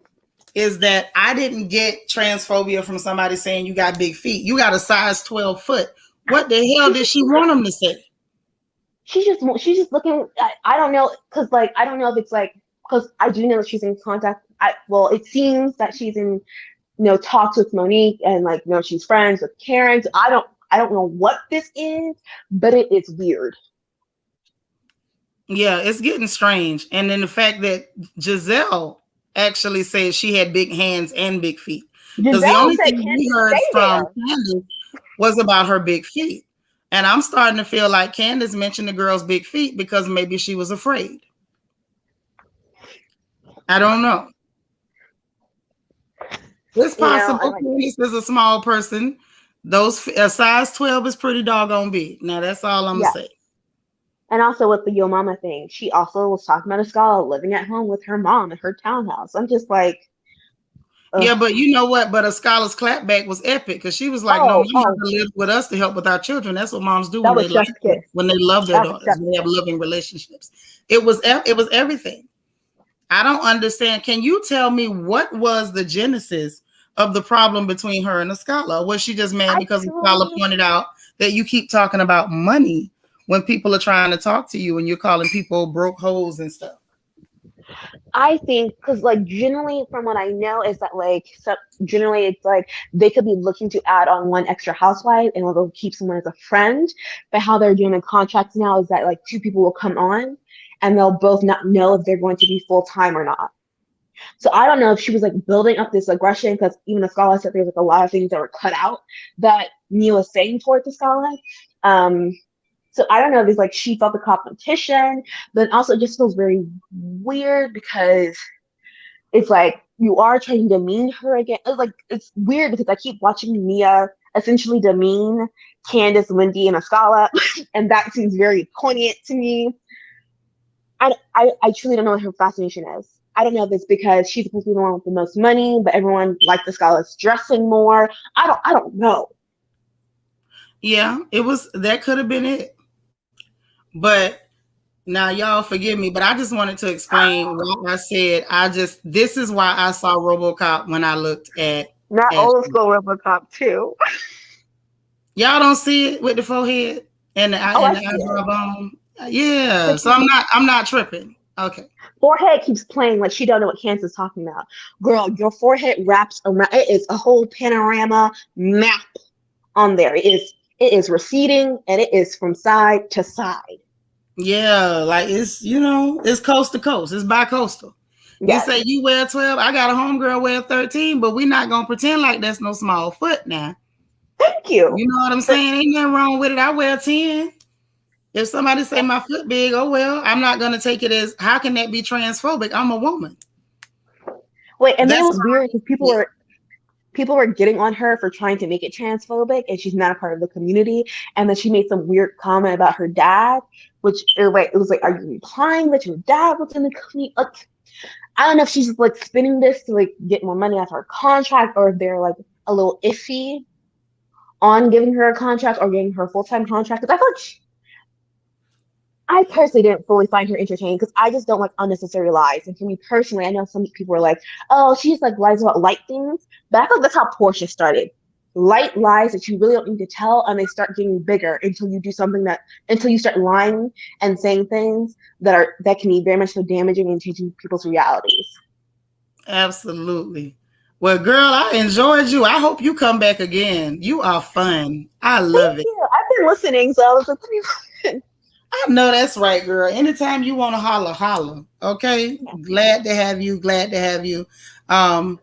is that I didn't get transphobia from somebody saying you got big feet. You got a size 12 foot. What the hell did she want them to say? She's just looking. I don't know, because I don't know if it's because I do know that she's in contact. It seems that she's in talks with Monique, and she's friends with Karen. So I don't know what this is, but it is weird. Yeah, it's getting strange. And then the fact that Giselle actually said she had big hands and big feet. Because the only thing we heard from Candace was about her big feet. And I'm starting to feel like Candace mentioned the girl's big feet because maybe she was afraid. I don't know. It's possible Candace is a small person. A size 12 is pretty doggone big. Now, that's all I'm going to say. And also with the Yo Mama thing, she also was talking about Escala living at home with her mom in her townhouse. I'm just like... Yeah, but you know what? But a scholar's clapback was epic because she was like, "No, Oh, mom has oh, to live with us to help with our children. That's what moms do that when they was like chef's them, kiss. when they love their That was daughters, chef's when they have kiss. loving relationships." It was everything. I don't understand. Can you tell me what was the genesis of the problem between her and the scholar? Or was she just mad because the scholar Actually, pointed out that you keep talking about money when people are trying to talk to you and you're calling people broke hoes and stuff? I think because like generally from what I know is that like so generally it's like they could be looking to add on one extra housewife and they'll keep someone as a friend. But how they're doing the contracts now is that like two people will come on and they'll both not know if they're going to be full time or not. So I don't know if she was like building up this aggression because even the scholar said there's like a lot of things that were cut out that Neil was saying towards the scholar. Um, so I don't know if it's like she felt the competition, but also it just feels very weird because it's like you are trying to demean her again. It's like it's weird because I keep watching Mia essentially demean Candace, Wendy, and Ascala, and that seems very poignant to me. I truly don't know what her fascination is. I don't know if it's because she's supposed to be the one with the most money, but everyone likes the Scarlett's dressing more. I don't know. Yeah, it was that could have been it. But now y'all forgive me, but I just wanted to explain what I said. This is why I saw RoboCop when I looked Not at old school RoboCop too. y'all don't see it with the forehead and Oh, I the see it. eyebrow bone. Yeah, But so I'm not tripping. Okay. forehead keeps playing like she don't know what Kansas is talking about. Girl, your forehead wraps around. It is a whole panorama map on there. It is receding and it is from side to side. Yeah, like it's coast to coast. It's bi-coastal. You Yes. say you wear 12, I got a homegirl wear 13, but we're not gonna pretend like that's no small foot now. Thank you. You know what I'm But saying? Ain't nothing wrong with it. I wear 10. If somebody say my foot big, oh well, I'm not gonna take it as how can that be transphobic? I'm a woman. wait, and then it That's was weird because people were getting on her for trying to make it transphobic, and she's not a part of the community. And then she made some weird comment about her dad, which it was like, are you implying that your dad was in the community? Like, I don't know if she's like spinning this to like get more money off her contract, or if they're like a little iffy on giving her a contract or giving her a full time contract. Because I feel like I personally didn't fully find her entertaining because I just don't like unnecessary lies. And for me personally, I know some people are like, oh, she's like lies about light things. But I feel like that's how Portia started. Light lies that you really don't need to tell, and they start getting bigger until you start lying and saying things that can be very much so damaging and changing people's realities. absolutely. Well, girl, I enjoyed you. I hope you come back again. You are fun. I Thank love it. you. I've been listening, so I was like, I know that's right, girl. Anytime you want to holler, holler. Okay. yeah. Glad to have you. Glad to have you. Um,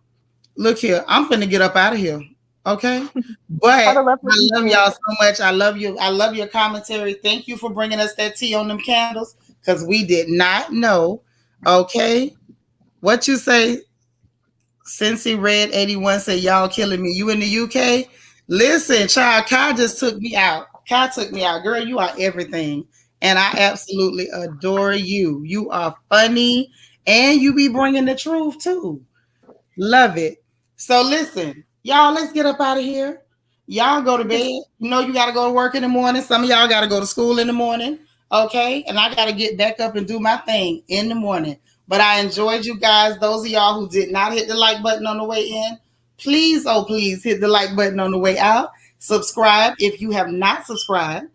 Look here, I'm finna get up out of here. Okay. But Have a I lovely love evening. y'all so much. I love you. I love your commentary. Thank you for bringing us that tea on them candles because we did not know. Okay. What you say? Cincy Red 81 said, y'all killing me. You in the UK? Listen, child, Kai just took me out. Kai took me out. Girl, you are everything. And I absolutely adore you. You are funny and you be bringing the truth too. Love it. So listen, y'all, let's get up out of here. Y'all go to bed. You know you got to go to work in the morning. Some of y'all got to go to school in the morning. Okay. And I got to get back up and do my thing in the morning. But I enjoyed you guys. Those of y'all who did not hit the like button on the way in, please, oh, please hit the like button on the way out. Subscribe if you have not subscribed.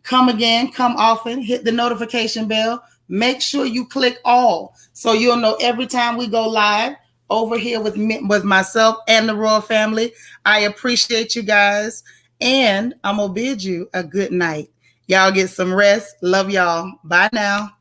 Come again, come often, hit the notification bell. Make sure you click all so you'll know every time we go live over here with me, with myself and the royal family. I appreciate you guys, and I'm gonna bid you a good night. Y'all get some rest. Love y'all. Bye now.